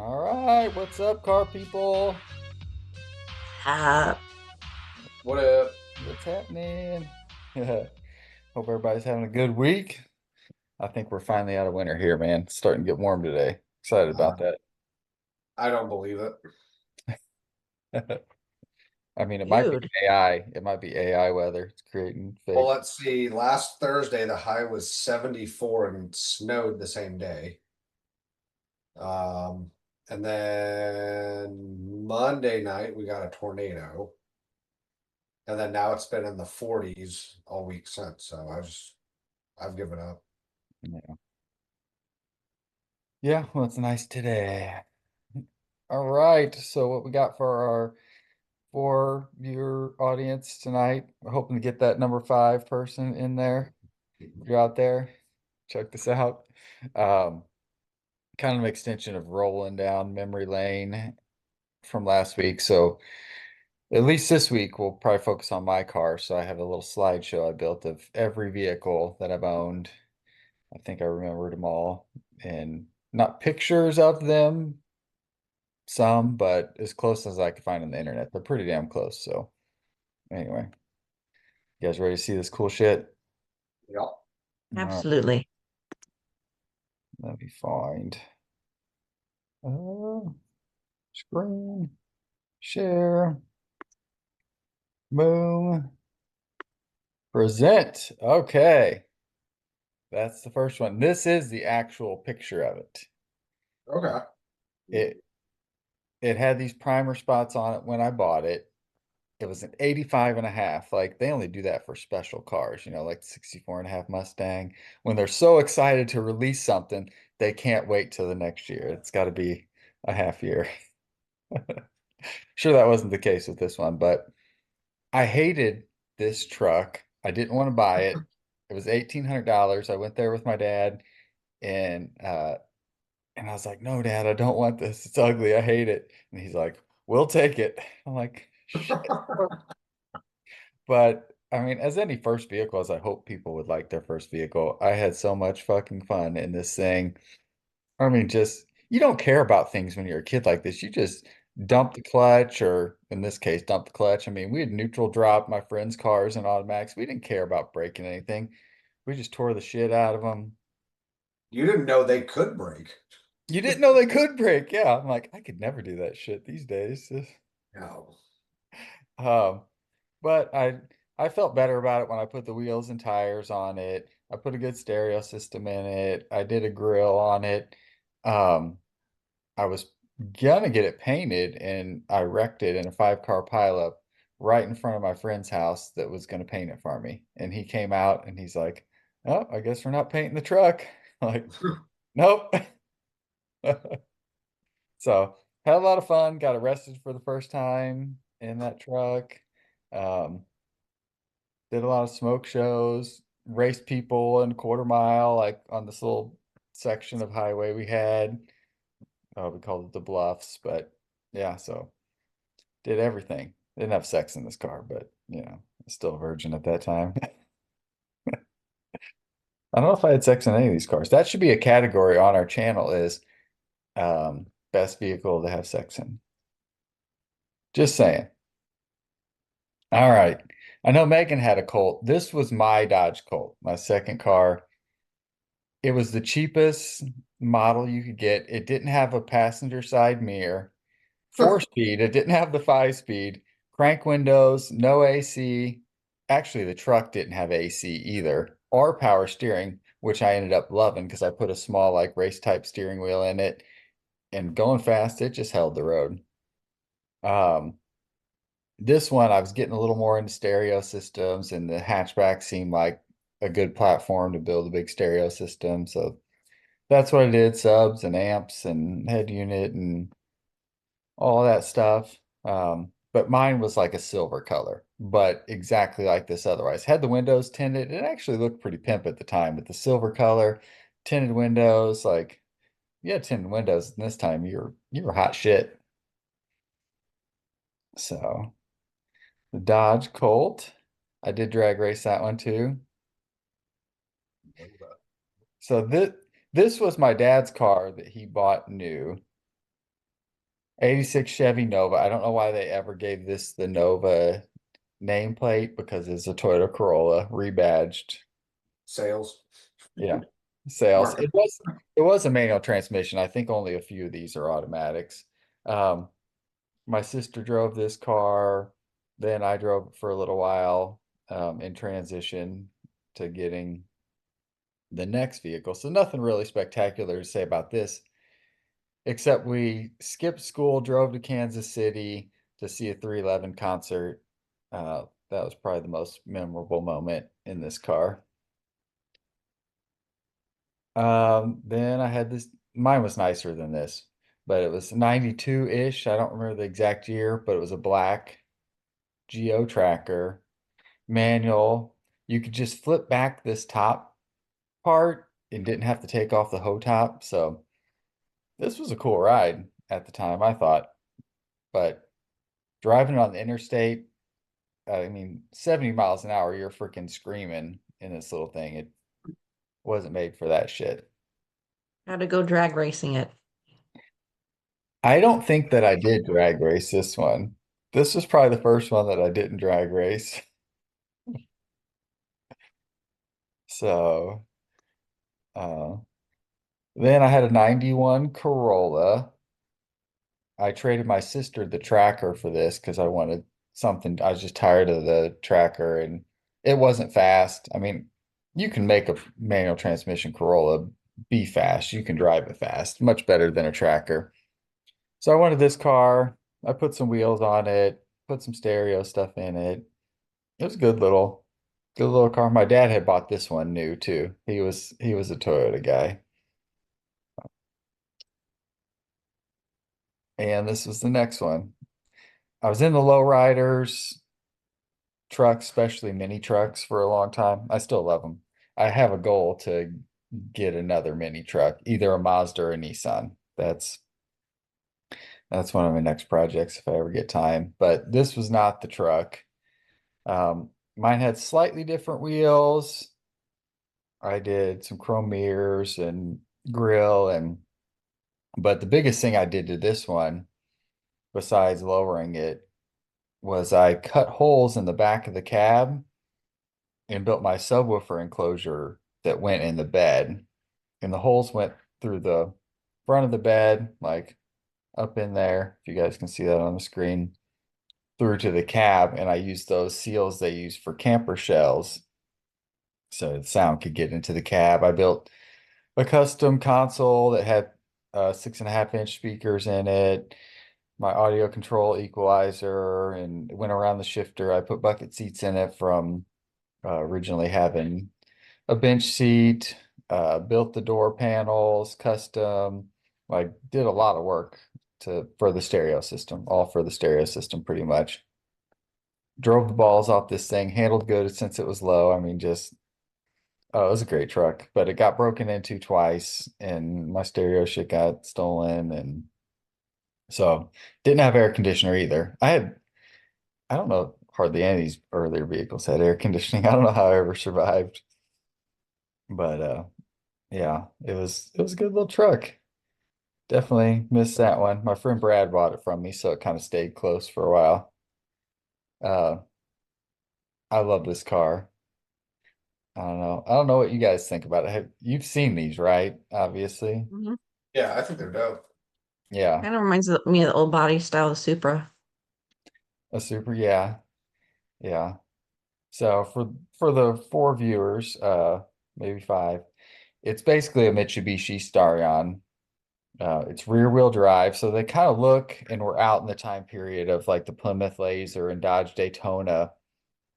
All right, what's up, car people? Uh, What up? What's happening? Hope everybody's having a good week. I think we're finally out of winter here, man. It's starting to get warm today. Excited about Uh, that. I don't believe it. I mean, it might be dude, AI. It might be AI weather. It's creating Well, fake. let's see. Last Thursday, the high was 74 and snowed the same day. Um, and then Monday night, we got a tornado. And then now it's been in the 40s all week since. So I've given up. Yeah. Yeah, well, it's nice today. All right. So what we got for our viewer audience tonight? We're hoping to get that number 5 person in there. If you're out there, check this out. Um, Kind of an extension of rolling down memory lane from last week. So at least this week we'll probably focus on my car. So I have a little slideshow I built of every vehicle that I've owned. I think I remembered them all, and not pictures of them, some, but as close as I could find on the internet. They're pretty damn close. So anyway, you guys ready to see this cool shit? Yep. All right, absolutely. let me find uh, screen share, boom, present. Okay. That's the first one. This is the actual picture of it. Okay. It it had these primer spots on it when I bought it. It was an 85 and a half. Like they only do that for special cars, like the 64 and a half Mustang. When they're so excited to release something, they can't wait till the next year. It's got to be a half year. Sure, that wasn't the case with this one, but I hated this truck. I didn't want to buy it. It was $1,800. I went there with my dad and I was like, no, Dad, I don't want this. It's ugly. I hate it. And he's like, we'll take it. I'm like, shit. But I mean, as any first vehicles, I hope people would like their first vehicle. I had so much fucking fun in this thing. I mean, just you don't care about things when you're a kid like this. You just dump the clutch, or in this case, dump the clutch. I mean, we had neutral drop my friends' cars and automatics. We didn't care about breaking anything. We just tore the shit out of them. You didn't know they could break. You didn't know they could break. Yeah, I'm like, I could never do that shit these days. No. Um, but I felt better about it when I put the wheels and tires on it. I put a good stereo system in it. I did a grill on it. Um, I was gonna get it painted and I wrecked it in a 5-car pileup right in front of my friend's house that was gonna paint it for me. And he came out and he's like, "Oh, I guess we're not painting the truck." Like, nope. So had a lot of fun, got arrested for the first time in that truck. Um, did a lot of smoke shows, raced people in quarter mile, like on this little section of highway we had. We called it the Bluffs, but yeah, so did everything. Didn't have sex in this car, but still a virgin at that time. I don't know if I had sex in any of these cars. That should be a category on our channel is best vehicle to have sex in. Just saying. All right. I know Megan had a Colt. This was my Dodge Colt, my second car. It was the cheapest model you could get. It didn't have a passenger side mirror. 4-speed. It didn't have the 5-speed. Crank windows, no AC. Actually, the truck didn't have AC either, or power steering, which I ended up loving because I put a small like race type steering wheel in it and going fast, it just held the road. Um, This one, I was getting a little more into stereo systems, and the hatchback seemed like a good platform to build a big stereo system. So that's what I did, subs and amps and head unit and all that stuff. But mine was like a silver color, but exactly like this otherwise. Had the windows tinted. It actually looked pretty pimp at the time, but the silver color, tinted windows, like you had tinted windows, and this time you were hot shit. So the Dodge Colt. I did drag race that one too. So this was my dad's car that he bought new. 86 Chevy Nova. I don't know why they ever gave this the Nova nameplate because it's a Toyota Corolla rebadged. Sales. Yeah. Sales. Market. It was a manual transmission. I think only a few of these are automatics. Um, my sister drove this car, then I drove it for a little while in transition to getting the next vehicle. So nothing really spectacular to say about this, except we skipped school, drove to Kansas City to see a 311 concert. That was probably the most memorable moment in this car. Then I had this, mine was nicer than this, but it was 92-ish. I don't remember the exact year, but it was a black Geo tracker, manual. You could just flip back this top part and didn't have to take off the hoe top. So this was a cool ride at the time, I thought. But driving on the interstate, I mean, 70 miles an hour, you're freaking screaming in this little thing. It wasn't made for that shit. How to go drag racing it. I don't think that I did drag race this one. This was probably the first one that I didn't drag race. So, uh, then I had a 91 Corolla. I traded my sister the tracker for this because I wanted something. I was just tired of the tracker and it wasn't fast. I mean, you can make a manual transmission Corolla be fast. You can drive it fast, much better than a tracker. So I wanted this car. I put some wheels on it, put some stereo stuff in it. It was a good little car. My dad had bought this one new too. He was a Toyota guy. And this was the next one. I was in the lowriders, trucks, especially mini trucks for a long time. I still love them. I have a goal to get another mini truck, either a Mazda or a Nissan. That's one of my next projects if I ever get time. But this was not the truck. Mine had slightly different wheels. I did some chrome mirrors and grill but the biggest thing I did to this one, besides lowering it, was I cut holes in the back of the cab and built my subwoofer enclosure that went in the bed. And the holes went through the front of the bed, like up in there, if you guys can see that on the screen, through to the cab. And I used those seals they use for camper shells so the sound could get into the cab. I built a custom console that had 6.5-inch speakers in it, my audio control equalizer, and went around the shifter. I put bucket seats in it from originally having a bench seat, built the door panels custom, like did a lot of work for the stereo system, all for the stereo system pretty much. Drove the balls off this thing, handled good since it was low. I mean, just oh, it was a great truck, but it got broken into twice and my stereo shit got stolen and so didn't have air conditioner either. I don't know, hardly any of these earlier vehicles had air conditioning. I don't know how I ever survived. But yeah, it was a good little truck. Definitely missed that one. My friend Brad bought it from me, so it kind of stayed close for a while. Uh I love this car. I don't know. I don't know what you guys think about it. You've seen these, right? Obviously. Hmm. Yeah, I think they're dope. Yeah. Kind of reminds me of the old body style of Supra. A super, yeah. Yeah. So for the four viewers, maybe five, it's basically a Mitsubishi Starion. It's rear wheel drive, so they kind of look, and we're out in the time period of like the Plymouth Laser and Dodge Daytona,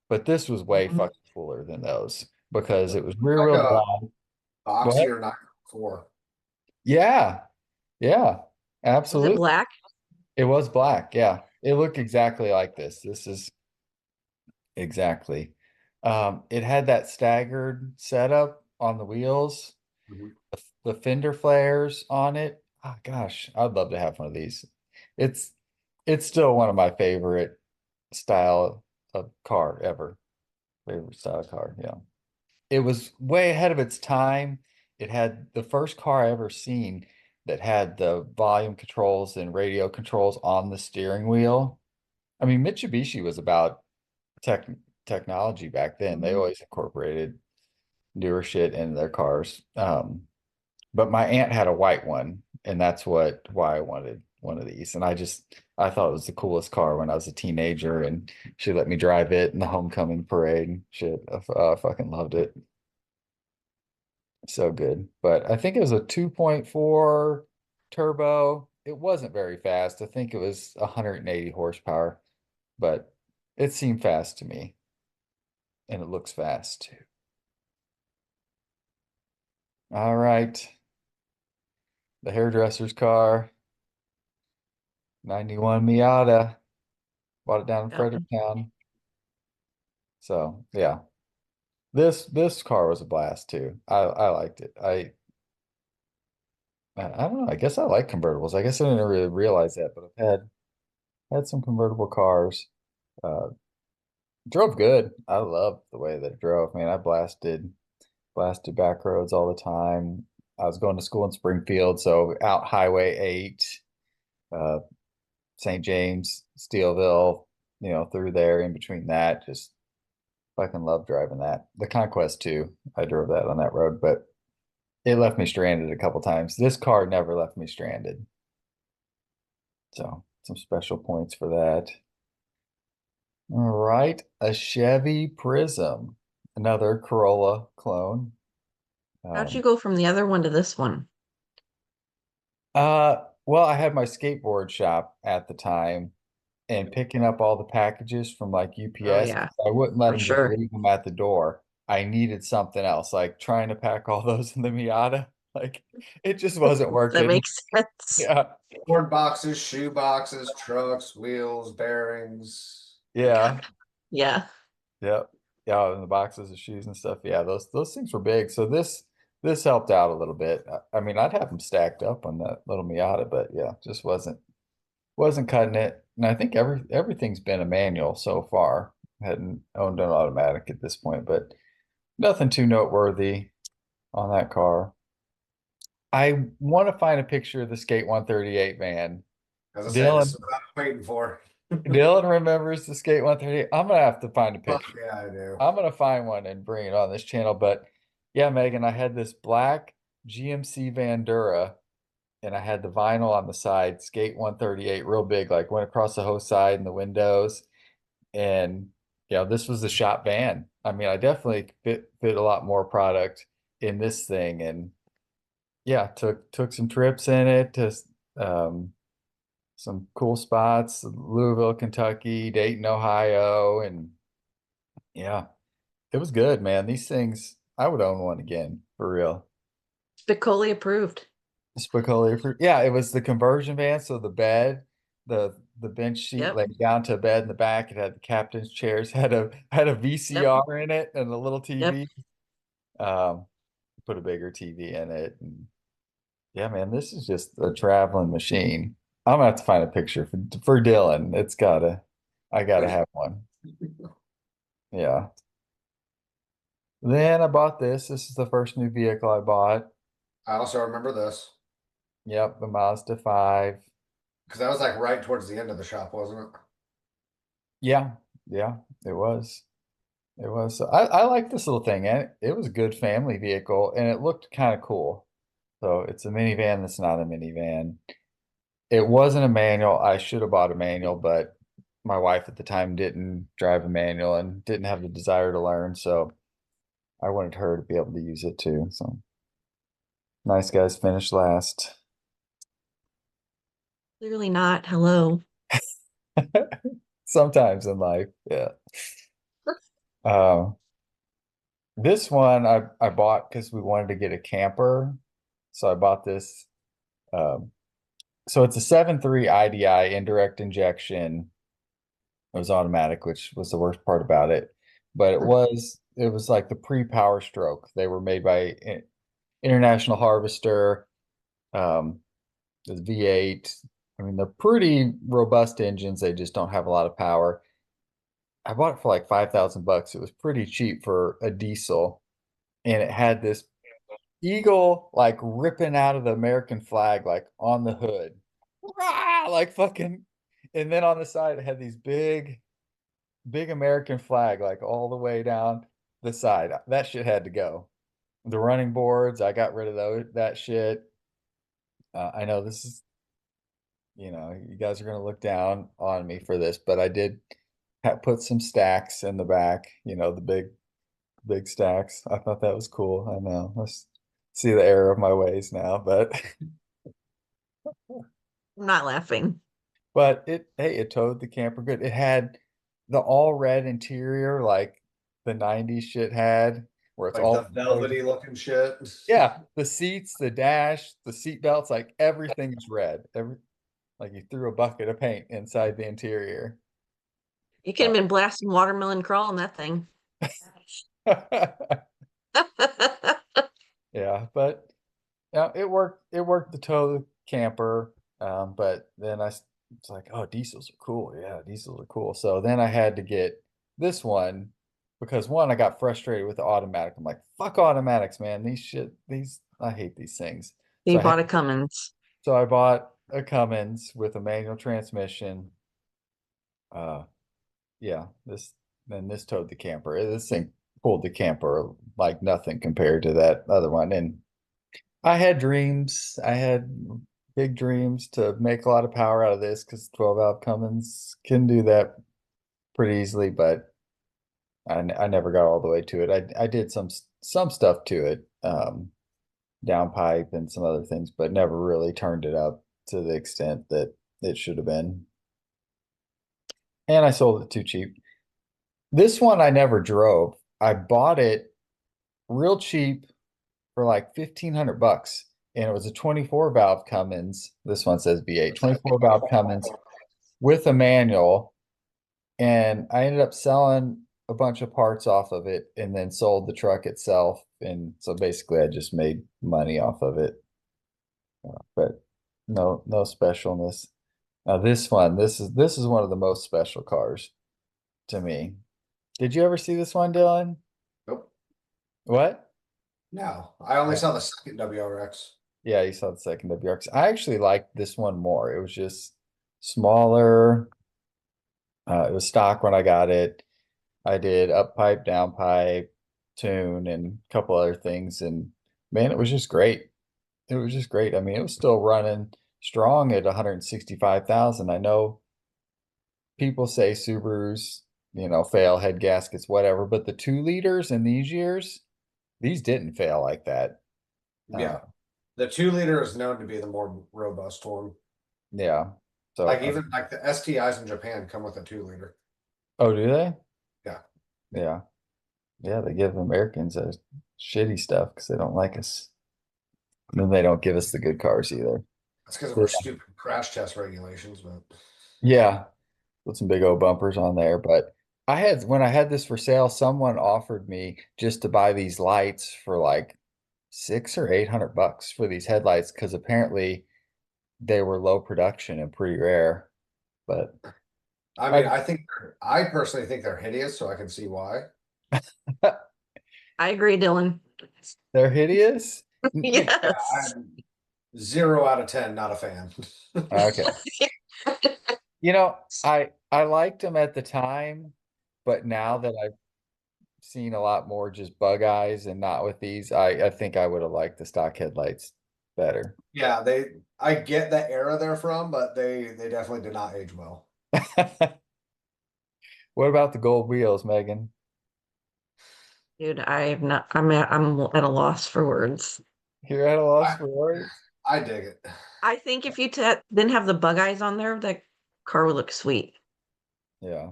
but this was way Mhm. fucking cooler than those because it was rear Like wheel a drive. Oxy What? or 904. Yeah, yeah, Was it absolutely. black? It was black. Yeah, it looked exactly like this. This is exactly. It had that staggered setup on the wheels, Mhm. the fender flares on it. Oh gosh, I'd love to have one of these. It's it's still one of my favorite style of car ever. Favorite style of car, yeah. It was way ahead of its time. It had the first car I ever seen. that had the volume controls and radio controls on the steering wheel. I mean, Mitsubishi was about technology back then. They Mhm. always incorporated newer shit in their cars. But my aunt had a white one, and that's why I wanted one of these. And I thought it was the coolest car when I was a teenager, and she let me drive it in the homecoming parade and shit. I fucking loved it. So good. But I think it was a 2.4 turbo. It wasn't very fast. I think it was 180 horsepower, but it seemed fast to me, and it looks fast too. All right. The hairdresser's car, 91 Miata. Bought it down in Yep. Fredericktown. So yeah. This car was a blast too. I liked it. I don't know. I guess I like convertibles. I guess I didn't really realize that, but I've had some convertible cars. Uh, Drove good. I loved the way that it drove. Man, I blasted back roads all the time. I was going to school in Springfield, so out Highway 8, uh, St. James, Steelville, through there in between that. Just fucking love driving that. The Conquest too. I drove that on that road, but it left me stranded a couple times. This car never left me stranded. So some special points for that. All right, a Chevy Prism, another Corolla clone. How'd you Um, go from the other one to this one? well, I had my skateboard shop at the time and picking up all the packages from like Oh UPS. yeah, I wouldn't let for them just sure. leave them at the door. I needed something else, like trying to pack all those in the Miata. Like it just wasn't That working. makes sense. Yeah. Board boxes, shoe boxes, trucks, wheels, bearings. Yeah. Yeah. Yep. Yeah. And the boxes of shoes and stuff. Yeah. Those things were big. So this helped out a little bit. I mean, I'd have them stacked up on that little Miata, but yeah, just wasn't cutting it. And I think everything's been a manual so far. Hadn't owned an automatic at this point, but nothing too noteworthy on that car. I want to find a picture of the Skate 138 van. As I say, this is Dylan what I'm waiting for. Dylan remembers the Skate 138. I'm gonna have to find a Fuck picture. yeah, I do. I'm gonna find one and bring it on this channel. But yeah, Megan, I had this black GMC Vandura and I had the vinyl on the side, Skate 138, real big, like went across the whole side and the windows. And this was the shop van. I mean, I definitely fit a lot more product in this thing. And yeah, took some trips in it to um, some cool spots, Louisville, Kentucky, Dayton, Ohio, and yeah, it was good, man. These things, I would own one again for real. Spicoli approved. Spicoli for yeah, it was the conversion van, so the bed, the bench seat Yep. laid down to a bed in the back. It had the captain's chairs, had a Yep. VCR in it and a little Yep. TV. Put a bigger TV in it. And yeah, man, this is just a traveling machine. I'm gonna have to find a picture for Dylan. I gotta Please. have one. Yeah. Then I bought this. This is the first new vehicle I bought. I also remember this Yep, the Mazda 5. because that was like right towards the end of the shop, wasn't it? Yeah, yeah, it was. It was. I like this little thing, and it was a good family vehicle, and it looked kind of cool. So it's a minivan that's not a minivan. It wasn't a manual. I should have bought a manual, but my wife at the time didn't drive a manual and didn't have the desire to learn, so I wanted her to be able to use it too. So nice guys finished last. Clearly not. Hello. Sometimes in life, yeah. Um, this one I bought because we wanted to get a camper. So I bought this. Um, so it's a 7.3 IDI indirect injection. It was automatic, which was the worst part about it. But it was like the pre-Power Stroke. They were made by International Harvester. Um, the V8. I mean, they're pretty robust engines. They just don't have a lot of power. I bought it for like $5,000. It was pretty cheap for a diesel, and it had this eagle like ripping out of the American flag, like on the hood. Rah! Like fucking, and then on the side it had these big American flag, like all the way down the side. That shit had to go. The running boards, I got rid of that shit. I know this is, you guys are gonna look down on me for this, but I did put some stacks in the back, the big stacks. I thought that was cool. I know. Let's see the error of my ways now, but I'm not laughing. but it towed the camper good. It had the all red interior like the 90s shit had, where it's Like the all velvety looking shit. yeah, the seats, the dash, the seat belts, like everything is red. Like you threw a bucket of paint inside the interior. You could have been blasting watermelon crawl on that thing. Yeah, but yeah, it worked to tow the camper. But then it's like, oh, diesels are cool. Yeah, diesels are cool. So then I had to get this one because one, I got frustrated with the automatic. I'm like, fuck automatics, man. I hate these things. You So bought a Cummins. I bought a Cummins with a manual transmission. Uh, yeah, this towed the camper. This thing pulled the camper like nothing compared to that other one. And I had dreams. I had big dreams to make a lot of power out of this because 12 valve Cummins can do that pretty easily, but I never got all the way to it. I did some stuff to it, downpipe and some other things, but never really turned it up to the extent that it should have been. And I sold it too cheap. This one I never drove. I bought it real cheap for like 1,500 bucks. And it was a 24 valve Cummins. This one says V8, 24 valve Cummins with a manual. And I ended up selling a bunch of parts off of it and then sold the truck itself. And so basically I just made money off of it. But no specialness. Now this is one of the most special cars to me. Did you ever see this one, Dylan? Nope. What? No, I only Oh, saw the second WRX. yeah, you saw the second WRX. I actually liked this one more. It was just smaller. It was stock when I got it. I did up pipe, down pipe, tune, and a couple other things. And man, it was just great. It was just great. I mean, it was still running strong at 165,000. I know people say Subarus, fail head gaskets, whatever, but the 2 liters in these years, these didn't fail like that. Uh, Yeah. The 2 liter is known to be the more robust one. yeah. So, Like even like the STIs in Japan come with a 2 liter. oh, do they? Yeah. Yeah. Yeah, they give Americans shitty stuff because they don't like us. And then they don't give us the good cars either. That's because of Yeah. our stupid crash test regulations, but Yeah, put some big old bumpers on there. But when I had this for sale, someone offered me just to buy these lights for like 600 or 800 bucks for these headlights because apparently they were low production and pretty rare. But I I mean, I personally think they're hideous, so I can see why. I agree, Dylan. they're hideous. Yeah, Yes. I'm 0 out of 10, not a fan. Okay. I liked them at the time, but now that I've seen a lot more just bug eyes and not with these, I think I would have liked the stock headlights better. Yeah, I get the era they're from, but they definitely did not age well. What about the gold wheels, Megan? Dude, I'm at a loss for words. You're at a loss I for words? I dig it. I think if you didn't have the bug eyes on there, that car would look sweet. Yeah.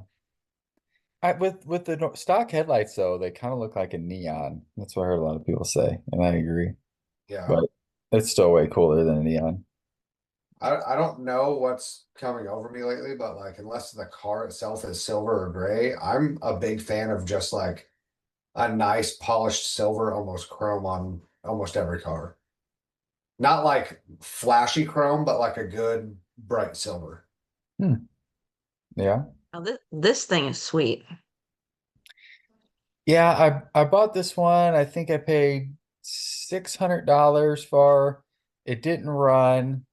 With the stock headlights though, they kind of look like a neon. That's what I heard a lot of people say, and I agree. Yeah. But it's still way cooler than a neon. I don't know what's coming over me lately, but like unless the car itself is silver or gray, I'm a big fan of just like a nice polished silver, almost chrome on almost every car. Not like flashy chrome, but like a good bright silver. Hmm. Yeah. Now this thing is sweet. Yeah, I bought this one. I think I paid $600 for it. Didn't run.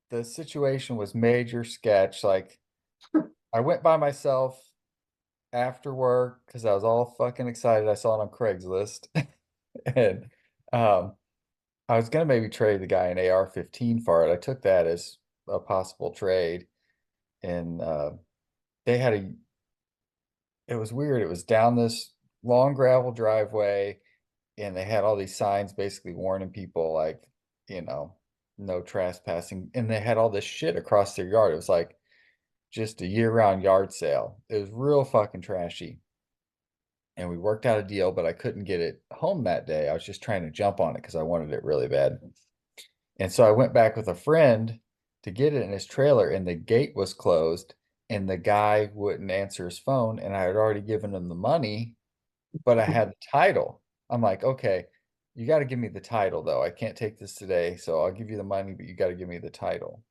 The situation was major sketch. Like I went by myself after work because I was all fucking excited. I saw it on Craigslist. And um I was gonna maybe trade the guy an AR-15 for it. I took that as a possible trade. And they had a it was weird. It was down this long gravel driveway, and they had all these signs basically warning people like, you know, no trespassing. And they had all this shit across their yard. It was like just a year-round yard sale. It was real fucking trashy. And we worked out a deal, but I couldn't get it home that day. I was just trying to jump on it because I wanted it really bad. And so I went back with a friend to get it in his trailer, and the gate was closed, and the guy wouldn't answer his phone, and I had already given him the money, but I had the title. I'm like, okay, you got to give me the title though. I can't take this today, so I'll give you the money, but you got to give me the title.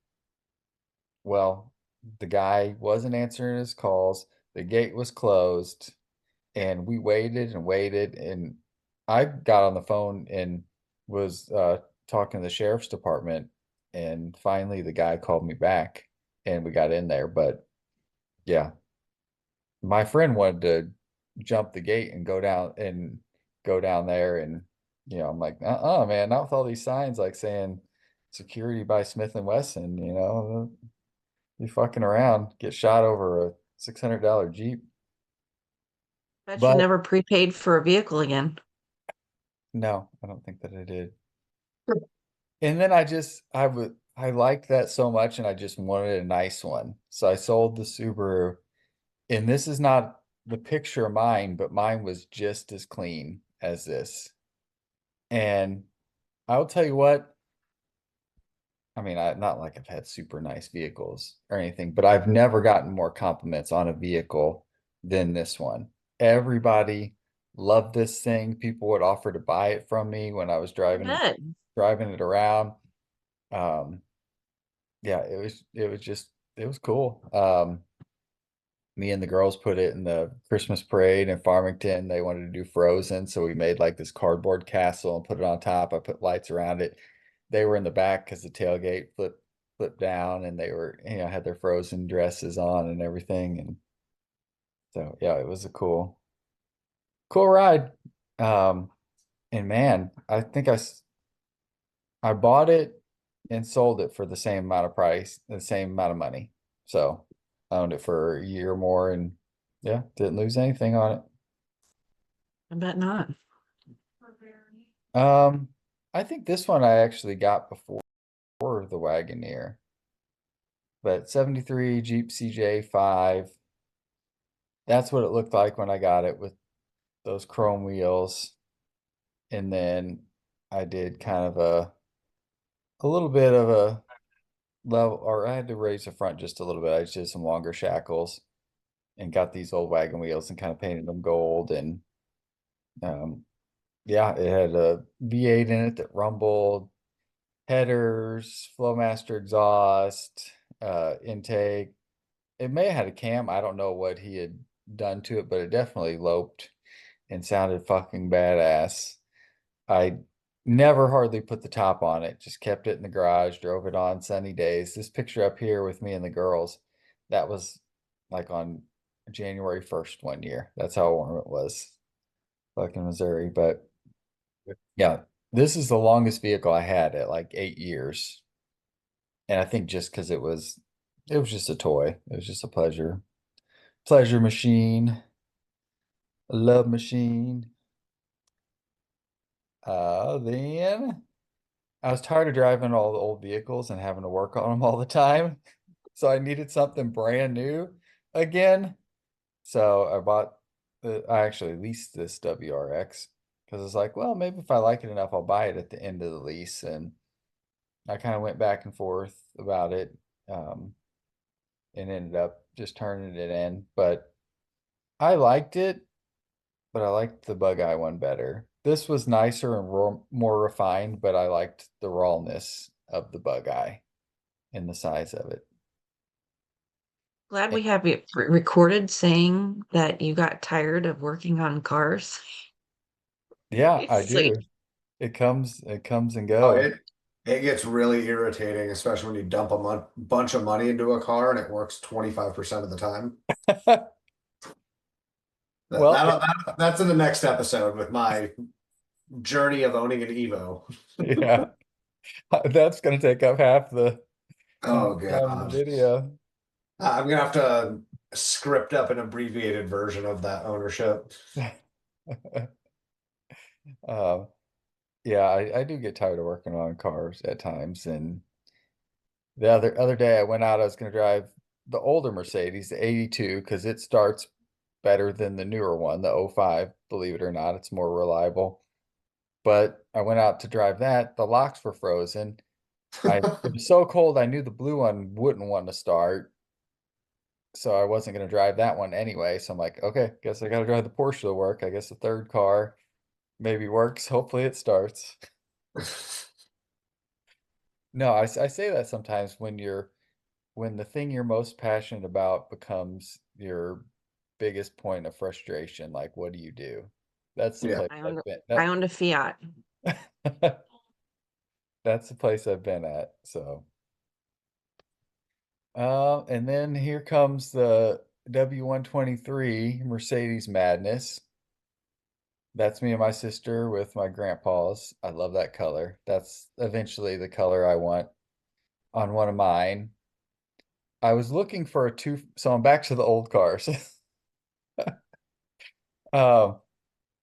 Well, the guy wasn't answering his calls. The gate was closed, and we waited and waited, and I got on the phone and was talking to the sheriff's department, and finally the guy called me back, and we got in there. But yeah, my friend wanted to jump the gate and go down there, and I'm like, man, not with all these signs like saying security by Smith and Wesson, you fucking around, get shot over a $600 Jeep. Bet you But never prepaid for a vehicle again. no, I don't think that I did. And then I liked that so much, and I just wanted a nice one. So I sold the Subaru, and this is not the picture of mine, but mine was just as clean as this. And I'll tell you what, I mean, not like I've had super nice vehicles or anything, but I've never gotten more compliments on a vehicle than this one. Everybody loved this thing. People would offer to buy it from me when I was I bet. driving it around. Um, yeah, it was cool. Me and the girls put it in the Christmas parade in Farmington. They wanted to do Frozen, so we made like this cardboard castle and put it on top. I put lights around it. They were in the back because the tailgate flipped down, and they were, had their Frozen dresses on and everything. And so yeah, it was a cool ride. Um, and man, I bought it and sold it for the same amount of price, the same amount of money. So I owned it for a year more, and yeah, didn't lose anything on it. I bet not. Um, I think this one I actually got before the Wagoneer, but 73 Jeep CJ 5. That's what it looked like when I got it with those chrome wheels. And then I did kind of a little bit of a level, or I had to raise the front just a little bit. I just did some longer shackles and got these old wagon wheels and kind of painted them gold. And um, yeah, it had a V8 in it that rumbled, headers, Flowmaster exhaust, intake. It may have had a cam. I don't know what he had done to it, but it definitely loped and sounded fucking badass. I never hardly put the top on it, just kept it in the garage, drove it on sunny days. This picture up here with me and the girls, that was like on January 1st one year. That's how warm it was, fucking Missouri. But yeah, this is the longest vehicle I had at like 8 years. And I think just because it was just a toy. It was just a pleasure machine, a love machine. Then I was tired of driving all the old vehicles and having to work on them all the time. So I needed something brand new again. So I actually leased this WRX because it's like, well, maybe if I like it enough, I'll buy it at the end of the lease. And I kind of went back and forth about it, um, and ended up just turning it in. But I liked it, but I liked the Bug Eye one better. This was nicer and more refined, but I liked the rawness of the Bug Eye and the size of it. Glad And we have it recorded saying that you got tired of working on cars. yeah, I So do. it comes and Oh, goes. it gets really irritating, especially when you dump a bunch of money into a car and it works 25% of the time. Well, That's in the next episode with my journey of owning an Evo. yeah, that's gonna take up half Oh the time in the God. video. I'm gonna have to script up an abbreviated version of that ownership. Um, yeah, I do get tired of working on cars at times. And the other day I went out, I was gonna drive the older Mercedes, the 82, because it starts better than the newer one, the '05. Believe it or not, it's more reliable. But I went out to drive that, the locks were frozen. It was so cold I knew the blue one wouldn't want to start. So I wasn't gonna drive that one anyway. So I'm like, okay, guess I gotta drive the Porsche to work. I guess the third car maybe works. Hopefully it starts. No, I say that sometimes when the thing you're most passionate about becomes your biggest point of frustration, like what do you do? That's the Yeah. place I've been. I owned a Fiat. That's the place I've been at. So, and then here comes the W123 Mercedes Madness. That's me and my sister with my grandpa's. I love that color. That's eventually the color I want on one of mine. I was looking for a two, so I'm back to the old cars. Um,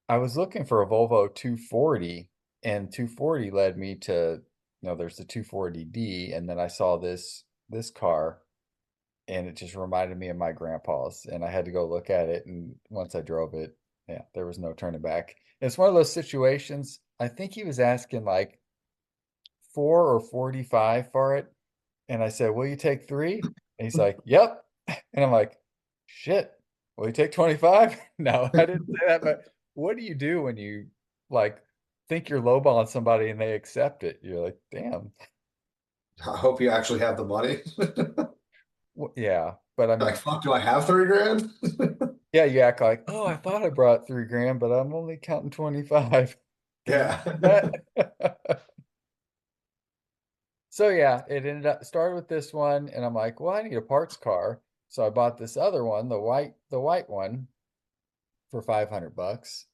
I was looking for a Volvo 240, and 240 led me to, there's the 240D, and then I saw this car, and it just reminded me of my grandpa's, and I had to go look at it, and once I drove it, yeah, there was no turning back. It's one of those situations, I think he was asking like 4 or 45 for it, and I said, "Will you take 3?" And he's like, "Yep." And I'm like, "Shit, will you take 25?" No, I didn't say that, but what do you do when you like think you're lowballing somebody and they accept it? You're like, "Damn." I hope you actually have the money. Yeah, but I Like, mean, fuck, do I have 3 grand? yeah, you act like, "Oh, I thought I brought 3 grand, but I'm only counting 25." Can you Yeah. believe that? So yeah, it ended up started with this one, and I'm like, well, I need a parts car. So I bought this other one, the white one for 500 bucks.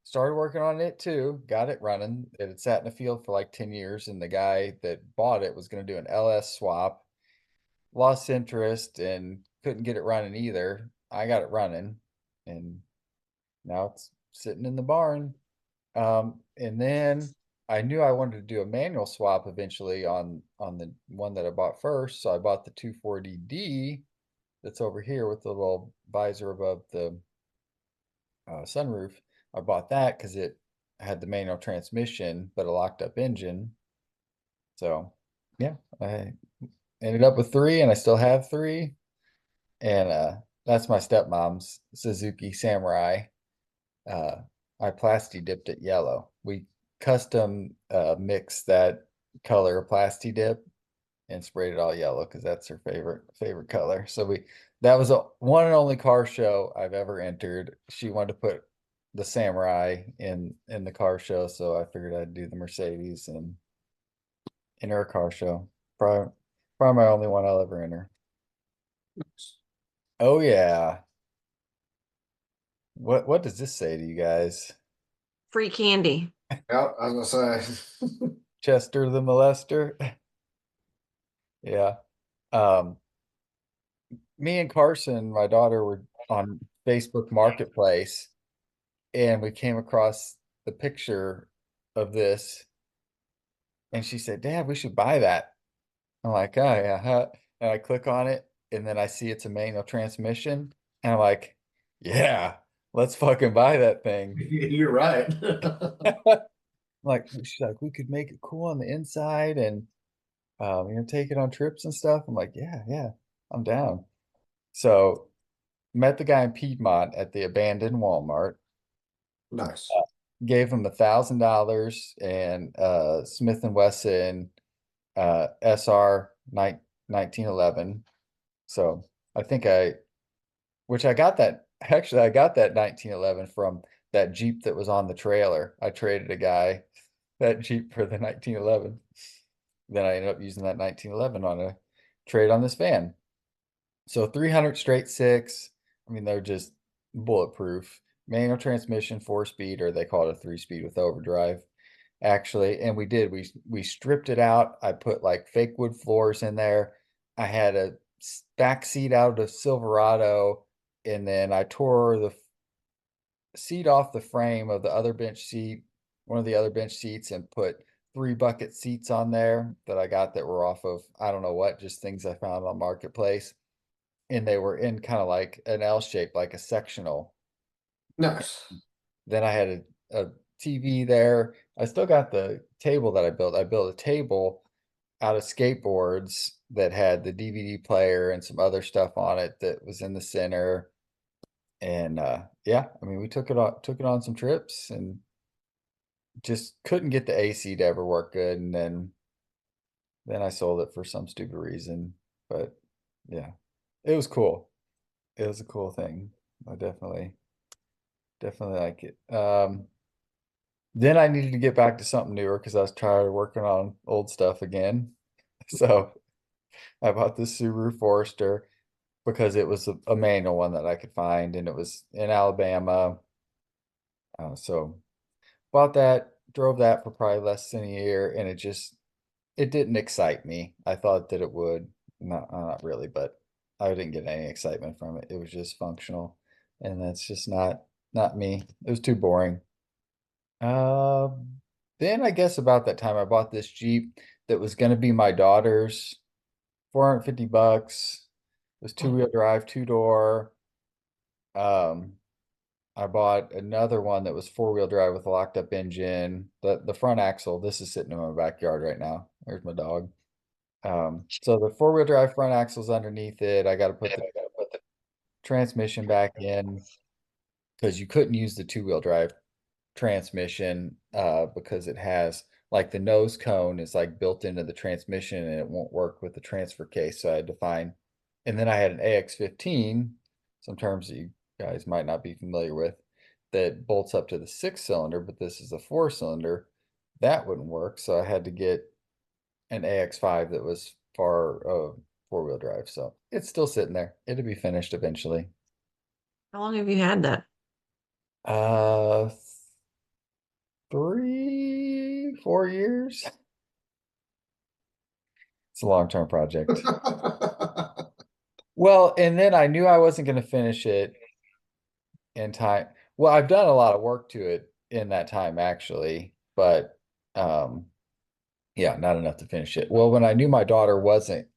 Started working on it too, got it running. It had sat in the field for like 10 years, and the guy that bought it was going to do an LS swap, lost interest and couldn't get it running either. I got it running, and now it's sitting in the barn. And then I knew I wanted to do a manual swap eventually on the one that I bought first. So I bought the 240D that's over here with the little visor above the sunroof. I bought that because it had the manual transmission, but a locked up engine. So yeah, I ended up with 3, and I still have 3. And that's my stepmom's Suzuki Samurai. uh, I plasti dipped it yellow. We custom mixed that color of plasti dip and sprayed it all yellow because that's her favorite color. So that was a one and only car show I've ever entered. She wanted to put the Samurai in the car show, so I figured I'd do the Mercedes and enter her car show. Probably my only one I'll ever enter. Oh yeah. What does this say to you guys? Free candy. Yep, I was gonna say. Chester the molester? Yeah. Um, Me and Carson, my daughter, were on Facebook Marketplace, and we came across the picture of this, and she said, "Dad, we should buy that." I'm like, "Oh yeah." Huh?" And I click on it, and then I see it's a manual transmission, and I'm like, "Yeah, let's fucking buy that thing." You're right. Like she's like, "We could make it cool on the inside and take it on trips and stuff." I'm like, "Yeah, yeah, I'm down." So met the guy in Piedmont at the abandoned Walmart, Nice. gave him $1,000 and Smith and Wesson SR 1911. So I think which I got that I got that 1911 from that Jeep that was on the trailer. I traded a guy that Jeep for the 1911. Then I ended up using that 1911 on a trade on this van. So 300 straight six. I mean, they're just bulletproof. Manual transmission, 4-speed, or they call it a 3-speed with overdrive, actually. And we stripped it out. I put like fake wood floors in there. I had a back seat out of Silverado, and then I tore the seat off the frame of the other bench seat, one of the other bench seats, and put 3 bucket seats on there that I got that were off of, I don't know what, just things I found on Marketplace. And they were in kind of like an L shape, like a sectional. Nice. Then I had a TV there. I still got the table that I built. I built a table out of skateboards that had the DVD player and some other stuff on it that was in the center. And yeah, I mean, we took it on some trips and just couldn't get the AC to ever work good. And then I sold it for some stupid reason. But yeah, it was cool. It was a cool thing. I definitely like it. Then I needed to get back to something newer because I was tired of working on old stuff again. So I bought this Subaru Forester because it was a manual one that I could find, and it was in Alabama. So bought that, drove that for probably less than a year, and it didn't excite me. I thought that it would, not really, but I didn't get any excitement from it. It was just functional, and that's just not me. It was too boring. Uh, then I guess about that time I bought this Jeep that was going to be my daughter's, 450 bucks. It was 2-wheel drive, 2-door. Um, I bought another one that was 4-wheel drive with a locked up engine. The front axle, this is sitting in my backyard right now. There's my dog. So the 4-wheel drive front axle's underneath it. I got to put the transmission back in because you couldn't use the 2-wheel drive transmission because it has like the nose cone is like built into the transmission and it won't work with the transfer case. So I had to find, and then I had an AX15, some terms that you guys might not be familiar with, that bolts up to the 6-cylinder, but this is a 4-cylinder. That wouldn't work. So I had to get an AX5 that was for 4-wheel drive. So it's still sitting there. It'll be finished eventually. How long have you had that? Uh, 3, 4 years. It's a long-term project. Well, and then I knew I wasn't going to finish it in time. Well, I've done a lot of work to it in that time actually, but um yeah, not enough to finish it. Well, when I knew my daughter wasn't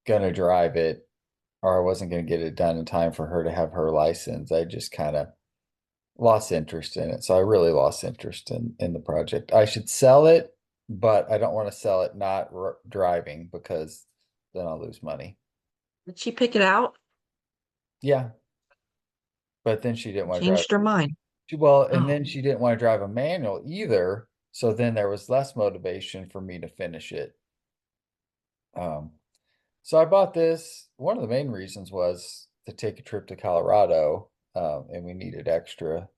going to drive it or I wasn't going to get it done in time for her to have her license, I just kind of lost interest in it. So I really lost interest in the project. I should sell it, but I don't want to sell it not driving because then I'll lose money. Did she pick it out? Yeah, but then she didn't want to drive. Changed her mind. Well, and Oh, then she didn't want to drive a manual either. So then there was less motivation for me to finish it. Um, so I bought this. One of the main reasons was to take a trip to Colorado, and we needed extra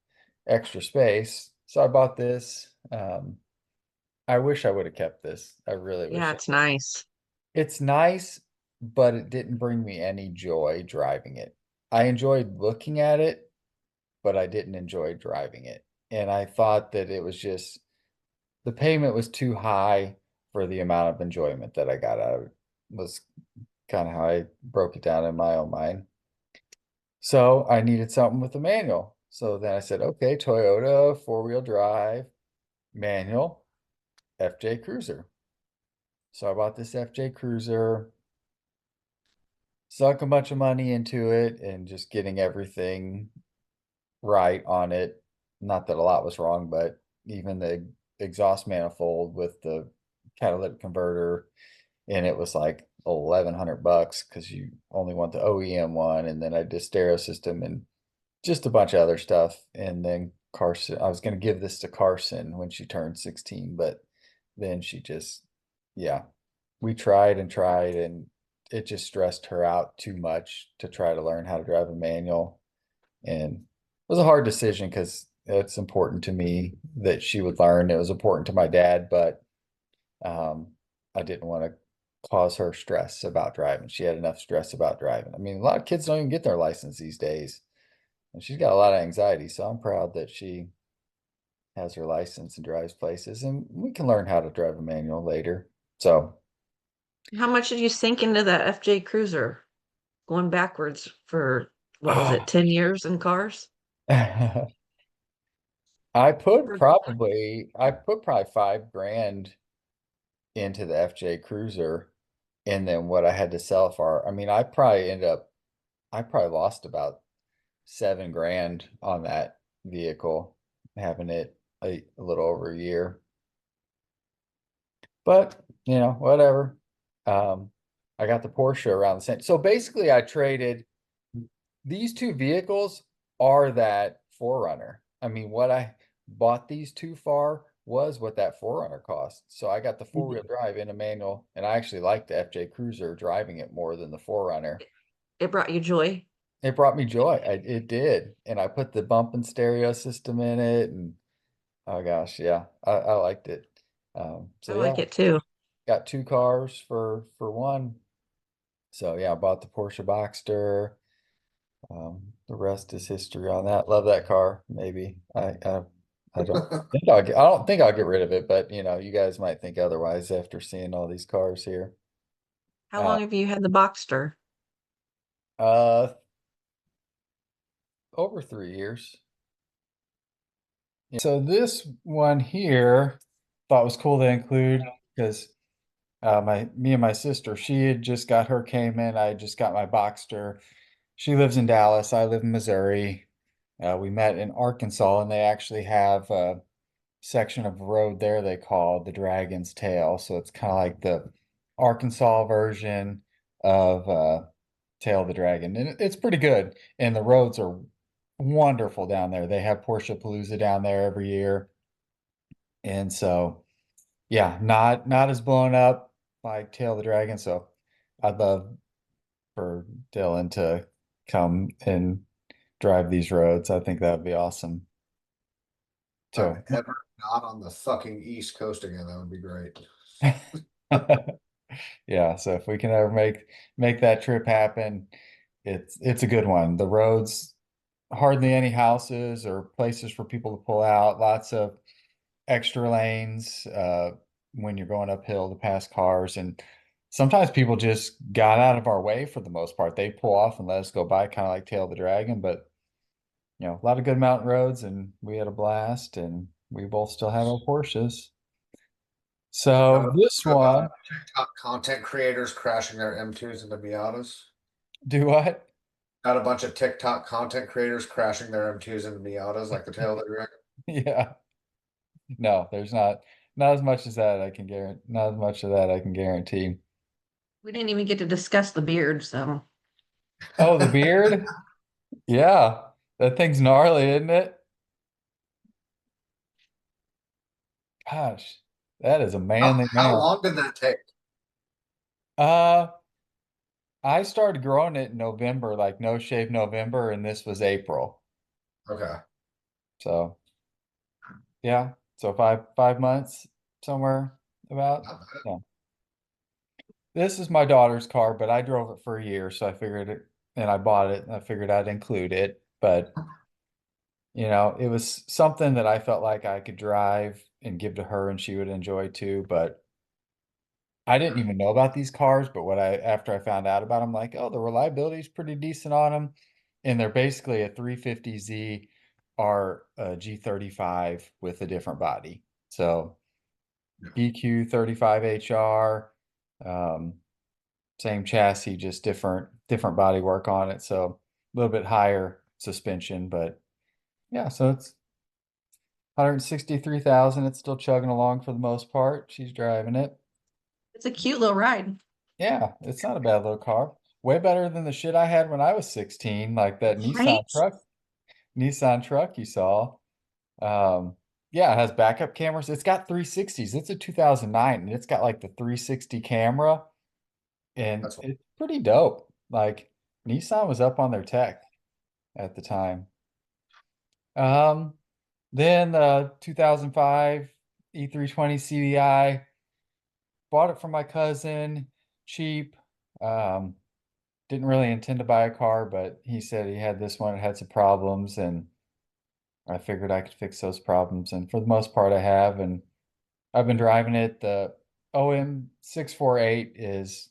space. So I bought this. I wish I would have kept this. I really yeah, wish. it's nice. It's nice, but it didn't bring me any joy driving it. I enjoyed looking at it, but I didn't enjoy driving it. And I thought that it was just the payment was too high for the amount of enjoyment that I got out of it, was kind of how I broke it down in my own mind. So I needed something with a manual. So then I said, okay, Toyota 4-wheel drive manual FJ Cruiser. So I bought this FJ Cruiser, sunk a bunch of money into it and just getting everything right on it. Not that a lot was wrong, but even the exhaust manifold with the catalytic converter, and it was like 1,100 bucks because you only want the OEM one, and then I did stereo system and just a bunch of other stuff. And then Carson, I was going to give this to Carson when she turned 16, but then she just, yeah, we tried and tried, and it just stressed her out too much to try to learn how to drive a manual. And it was a hard decision because it's important to me that she would learn. It was important to my dad, but um, I didn't want to cause her stress about driving. She had enough stress about driving. I mean, a lot of kids don't even get their license these days, and she's got a lot of anxiety. So I'm proud that she has her license and drives places, and we can learn how to drive a manual later. So How much did you sink into that FJ Cruiser going backwards for what was it, 10 years in cars? I put probably 5 grand into the FJ Cruiser, and then what I had to sell it for. I mean, I probably lost about 7 grand on that vehicle, having it a little over a year. But whatever. Um, I got the Porsche around the same. So basically, I traded these two vehicles are that Forerunner. I mean, what I bought these two for was what that Forerunner cost. So I got the four-wheel drive in a manual, and I actually liked the FJ Cruiser driving it more than the Forerunner. It brought you joy. It brought me joy. It did. And I put the bump and stereo system in it, and oh gosh, yeah, I liked it. I So yeah, like it too. got two cars for one. So yeah, I bought the Porsche Boxster. The rest is history on that. Love that car. Maybe I don't think I don't think I'll get rid of it, but you guys might think otherwise after seeing all these cars here. How Uh, long have you had the Boxster? uh, over 3 years. So this one here thought was cool to include because me and my sister, she had just got her Cayman. I just got my Boxster. She lives in Dallas. I live in Missouri. We met in Arkansas, and they actually have a section of road there they call the Dragon's Tail. So it's kind of like the Arkansas version of Tail of the Dragon, and it's pretty good. And the roads are wonderful down there. They have Porsche Palooza down there every year, and so yeah, not as blown up like Tail of the Dragon. So I'd love for Dillon to come and drive these roads. I think that would be awesome. I'm So, ever not on the fucking East Coast again, that would be great. yeah, so if we can ever make that trip happen, it's a good one. The roads, hardly any houses or places for people to pull out, lots of extra lanes when you're going uphill to pass cars. And sometimes people just got out of our way for the most part. They pull off and let us go by, kind of like Tail of the Dragon, but a lot of good mountain roads, and we had a blast, and we both still have our Porsches. Got a So bunch this of one, TikTok content creators crashing their M2s into Miatas. do what? Got a bunch of TikTok content creators crashing their M2s into Miatas like the tail of the dragon. Yeah. No, there's not as much as that I can guarantee. Not as much of that I can guarantee. We didn't even get to discuss the beard, so Oh, the beard? Yeah. That thing's gnarly, isn't it? Gosh, that is a manly How man. long did that take? Uh, I started growing it in November, like no shave November, and this was April. Okay. So yeah. So five months somewhere about. Not bad. Yeah. This is my daughter's car, but I drove it for a year, so I figured it, and I bought it, and I figured I'd include it. But it was something that I felt like I could drive and give to her and she would enjoy too. But I didn't even know about these cars, but after I found out about them, like, oh, the reliability is pretty decent on them. And they're basically a 350Z or a G35 with a different body. So EQ 35HR, um, same chassis, just different body work on it. So a little bit higher suspension, but yeah, so it's 163,000. It's still chugging along for the most part. She's driving it. it's a cute little ride. Yeah, it's not a bad little car. Way better than the shit I had when I was 16, like that Right? Nissan truck you saw. Um, yeah, it has backup cameras. It's got 360s. It's a 2009 and it's got like the 360 camera and That's it's pretty dope. Like Nissan was up on their tech at the time. Um, Then 2005 E320 CDI, bought it from my cousin, cheap. Um, didn't really intend to buy a car, but he said he had this one, it had some problems, and I figured I could fix those problems. And for the most part, I have. And I've been driving it. The OM 648 is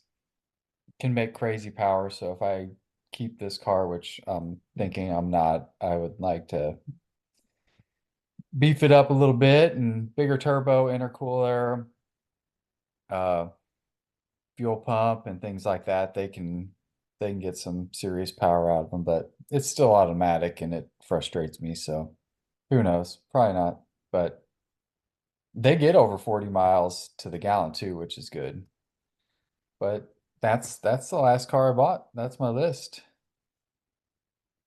can make crazy power. So if I keep this car, which I'm thinking I'm not, I would like to beef it up a little bit and bigger turbo, intercooler, uh, fuel pump and things like that. They can get some serious power out of them, but it's still automatic and it frustrates me. So who knows? Probably not. But they get over 40 miles to the gallon too, which is good. But that's the last car I bought. That's my list.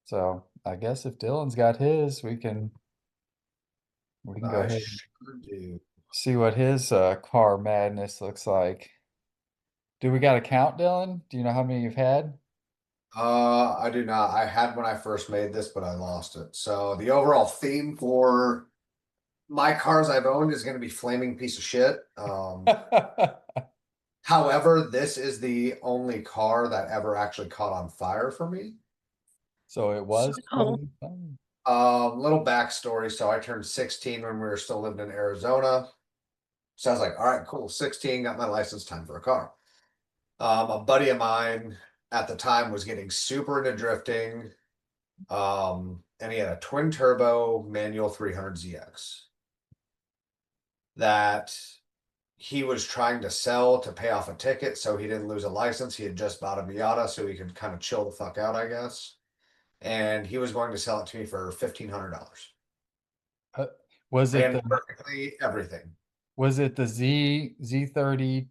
So I guess if Dylan's got his, we can go I ahead and sure do. see what his car madness looks like. Do we got a count, Dylan? Do you know how many you've had? I do not. I had when I first made this, but I lost it. So the overall theme for my cars I've owned is going to be flaming piece of shit. However, this is the only car that ever actually caught on fire for me. So it So, was totally fine. little backstory. So I turned 16 when we were still living in Arizona. So I was like, all right, cool. 16, got my license, time for a car. A buddy of mine at the time was getting super into drifting. And he had a twin turbo manual 300ZX that he was trying to sell to pay off a ticket so he didn't lose a license. He had just bought a Miata so he could kind of chill the fuck out, I guess. And he was going to sell it to me for $1,500. Uh, was it Ran the perfectly everything. Z33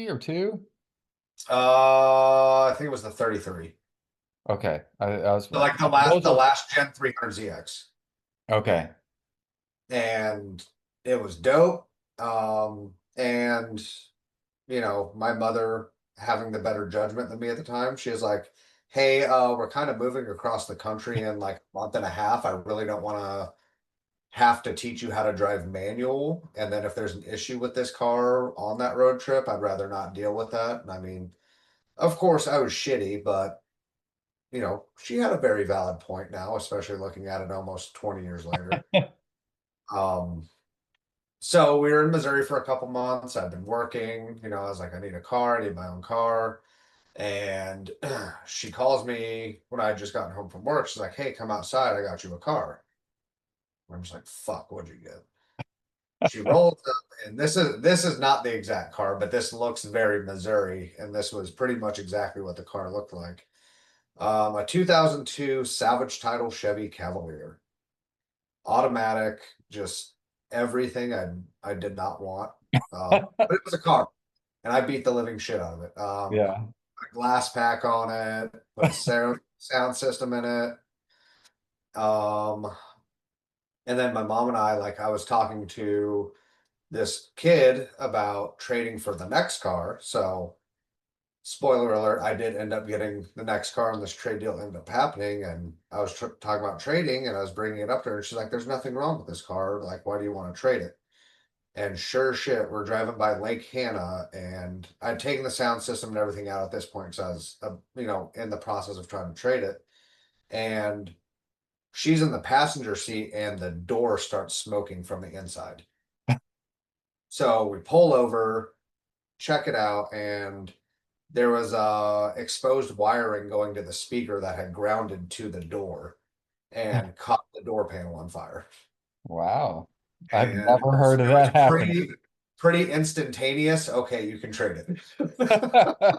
or two? I think it was the 33. Okay, I was So like those the are last gen 300ZX. okay. And it was dope. And my mother having the better judgment than me at the time, she was like, "Hey, we're kind of moving across the country in like a month and a half. I really don't want to have to teach you how to drive manual. And then if there's an issue with this car on that road trip, I'd rather not deal with that." And I mean, of course, I was shitty, but she had a very valid point now, especially looking at it almost 20 years later. Um, So we were in Missouri for a couple months. I've been working, I was like, I need a car, I need my own car. And she calls me when I had just gotten home from work. She's like, hey, come outside. I got you a car. I'm just like, fuck, what'd you get? She rolls up, and this is not the exact car, but this looks very Missouri, and this was pretty much exactly what the car looked like. A 2002 salvage title Chevy Cavalier, automatic, just everything I did not want. But it was a car, and I beat the living shit out of it. Yeah. Put a glass pack on it, put a sound system in it. Um, and then my mom and I, like, I was talking to this kid about trading for the next car. So, spoiler alert, I did end up getting the next car, and this trade deal ended up happening. And I was talking about trading, and I was bringing it up to her, and she's like, "There's nothing wrong with this car. Like, why do you want to trade it?" And sure shit, we're driving by Lake Hanna, and I'd taken the sound system and everything out at this point because I was, in the process of trying to trade it. And she's in the passenger seat, and the door starts smoking from the inside. So we pull over, check it out, and there was exposed wiring going to the speaker that had grounded to the door and caught the door panel on fire. Wow. I've And never heard of it was that happening. pretty instantaneous. Okay, you can trade it.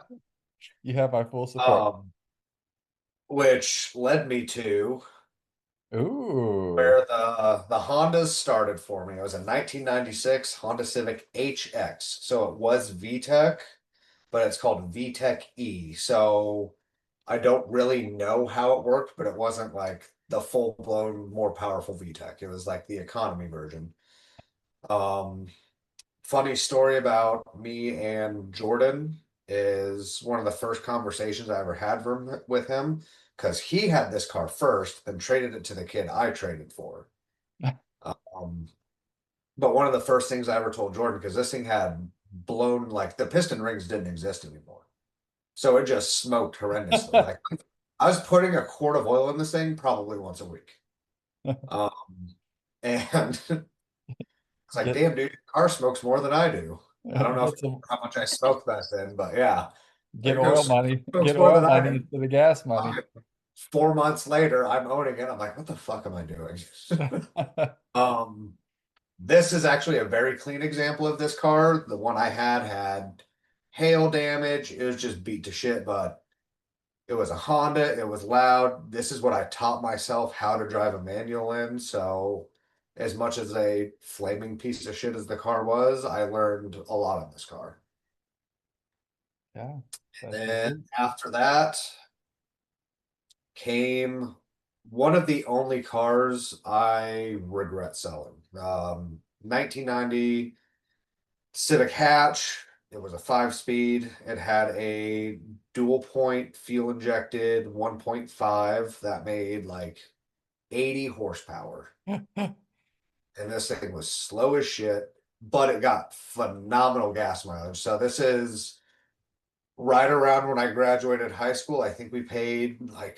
You have my full support. um, which led me to Ooh. where the Hondas started for me. It was a 1996 Honda Civic HX, so it was VTEC, but it's called VTEC E. So I don't really know how it worked, but it wasn't like the full blown, more powerful VTEC. It was like the economy version. Um, Funny story about me and Jordan is one of the first conversations I ever had with him because he had this car first, then traded it to the kid I traded for. Um, but one of the first things I ever told Jordan, because this thing had blown, like the piston rings didn't exist anymore. So it just smoked horrendously. Like I was putting a quart of oil in this thing probably once a week. Um, and it's like, Get damn, dude, your car smokes more than I do. I don't know get some how much I smoked back then, but yeah, get like no oil money. smokes Get more oil than I money do. instead of gas money. 4 months later, I'm owning it. I'm like, what the fuck am I doing? Um, this is actually a very clean example of this car. The one I had hail damage. It was just beat to shit, but it was a Honda. It was loud. This is what I taught myself how to drive a manual in. So, as much as a flaming piece of shit as the car was, I learned a lot on this car. Yeah, that's the Then truth. after that came one of the only cars I regret selling. 1990 Civic Hatch. It was a 5 speed. It had a dual point fuel injected 1.5 that made like 80 horsepower. And this thing was slow as shit, but it got phenomenal gas mileage. So this is right around when I graduated high school. I think we paid like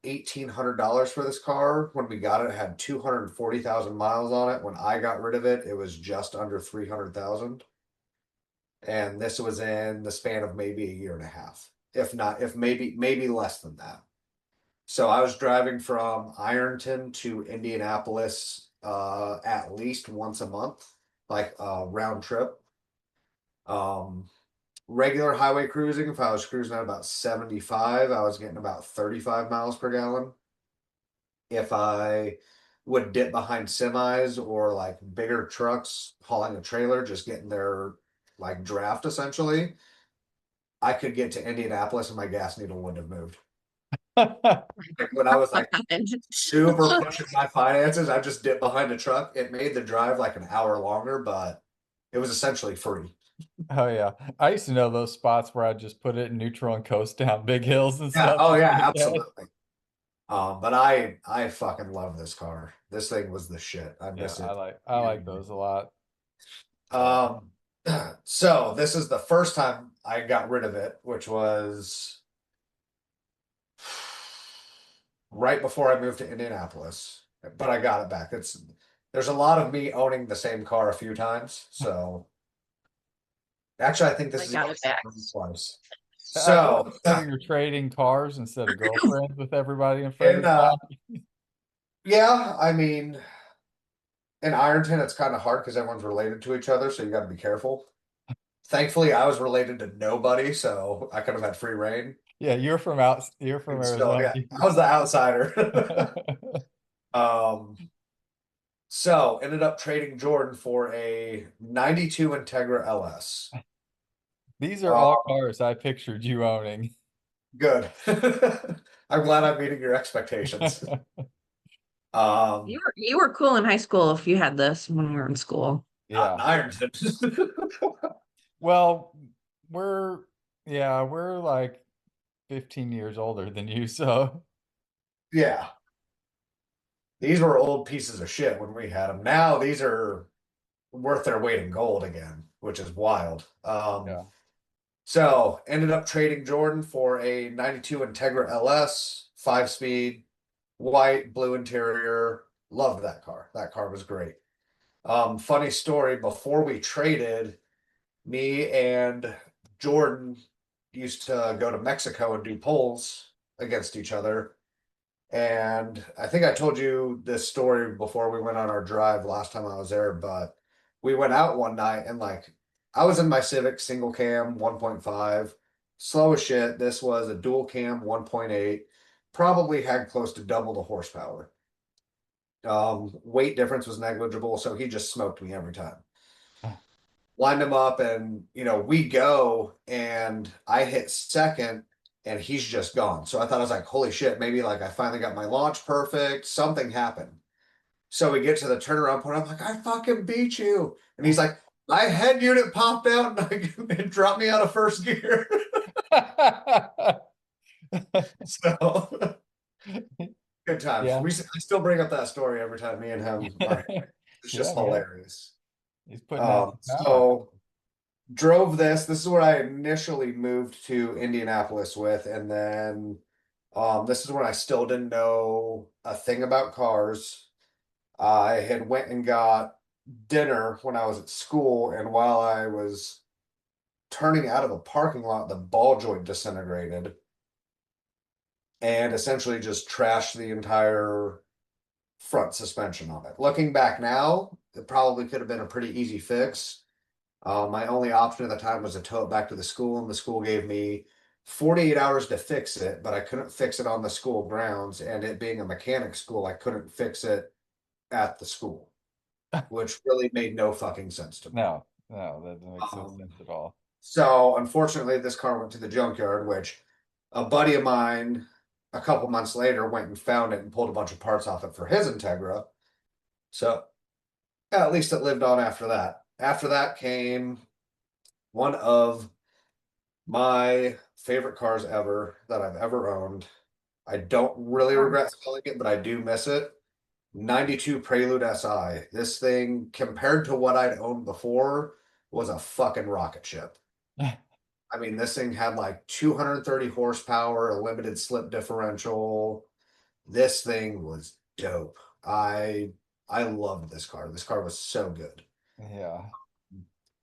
$1,800 for this car. When we got it, it had 240,000 miles on it. When I got rid of it, it was just under 300,000. And this was in the span of maybe a year and a half, if not, if maybe less than that. So I was driving from Ironton to Indianapolis at least once a month, like a round trip. Um, Regular highway cruising, if I was cruising at about 75, I was getting about 35 miles per gallon. If I would dip behind semis or like bigger trucks hauling a trailer, just getting their like draft essentially, I could get to Indianapolis and my gas needle wouldn't have moved. Like when I was like super pushing my finances, I just dipped behind a truck. It made the drive like an hour longer, but it was essentially free. Oh yeah. I used to know those spots where I'd just put it in neutral and coast down big hills and Yeah, stuff oh just to yeah, get gas. absolutely. But I fucking love this car. This thing was the shit. I Yeah, miss it. I like those a lot. So Um, so this is the first time I got rid of it, which was right before I moved to Indianapolis. But I got it back. There's a lot of me owning the same car a few times. So actually, I think this I is got it back. twice. I love So that you're trading cars instead of girlfriends with everybody in in Fredericktown. yeah, I mean in Ironton, it's kind of hard because everyone's related to each other, so you got to be careful. Thankfully, I was related to nobody, so I could have had free reign. Yeah, you're from And still, Arizona. yeah, I was the outsider. um, so ended up trading Jordan for a 92 Integra LS. These are Uh, all cars I pictured you owning. Good. I'm glad I'm meeting your expectations. Um, You were cool in high school if you had this when we were in school. Not Yeah. in Ironton. Well, we're we're like 15 years older than you, so Yeah, these were old pieces of shit when we had them. Now these are worth their weight in gold again, which is wild. yeah. So ended up trading Jordan for a 92 Integra LS, 5 speed, white, blue interior. Loved that car. That car was great. Funny story, before we traded, me and Jordan used to go to Mexico and do polls against each other. And I think I told you this story before we went on our drive last time I was there, but we went out one night and like I was in my Civic single cam 1.5, slow as shit. This was a dual cam 1.8, probably had close to double the horsepower. Weight difference was negligible, so he just smoked me every time. Lined him up, and we go, and I hit second, and he's just gone. So I was like, holy shit, maybe like I finally got my launch perfect. Something happened. So we get to the turnaround point. I'm like, I fucking beat you. And he's like, my head unit popped out and it dropped me out of first gear. So good times. Yeah. I still bring up that story every time me and him are. It's Yeah, just man. hilarious. He's putting out some power. So drove this. This is where I initially moved to Indianapolis with, and then this is when I still didn't know a thing about cars. I had went and got dinner when I was at school, and while I was turning out of a parking lot, the ball joint disintegrated and essentially just trashed the entire front suspension on it. Looking back now, it probably could have been a pretty easy fix. My only option at the time was to tow it back to the school, and the school gave me 48 hours to fix it, but I couldn't fix it on the school grounds. And it being a mechanic school, I couldn't fix it at the school, which really made no fucking sense to me. No, no, that doesn't make no Um, sense at all. so unfortunately, this car went to the junkyard, which a buddy of mine a couple months later went and found it and pulled a bunch of parts off it for his Integra. So at least it lived on after that. After that came one of my favorite cars ever that I've ever owned. I don't really regret selling it, but I do miss it. 92 Prelude SI. This thing, compared to what I'd owned before, was a fucking rocket ship. I mean, this thing had like 230 horsepower, a limited slip differential. This thing was dope. I loved this car. This car was so good. Yeah.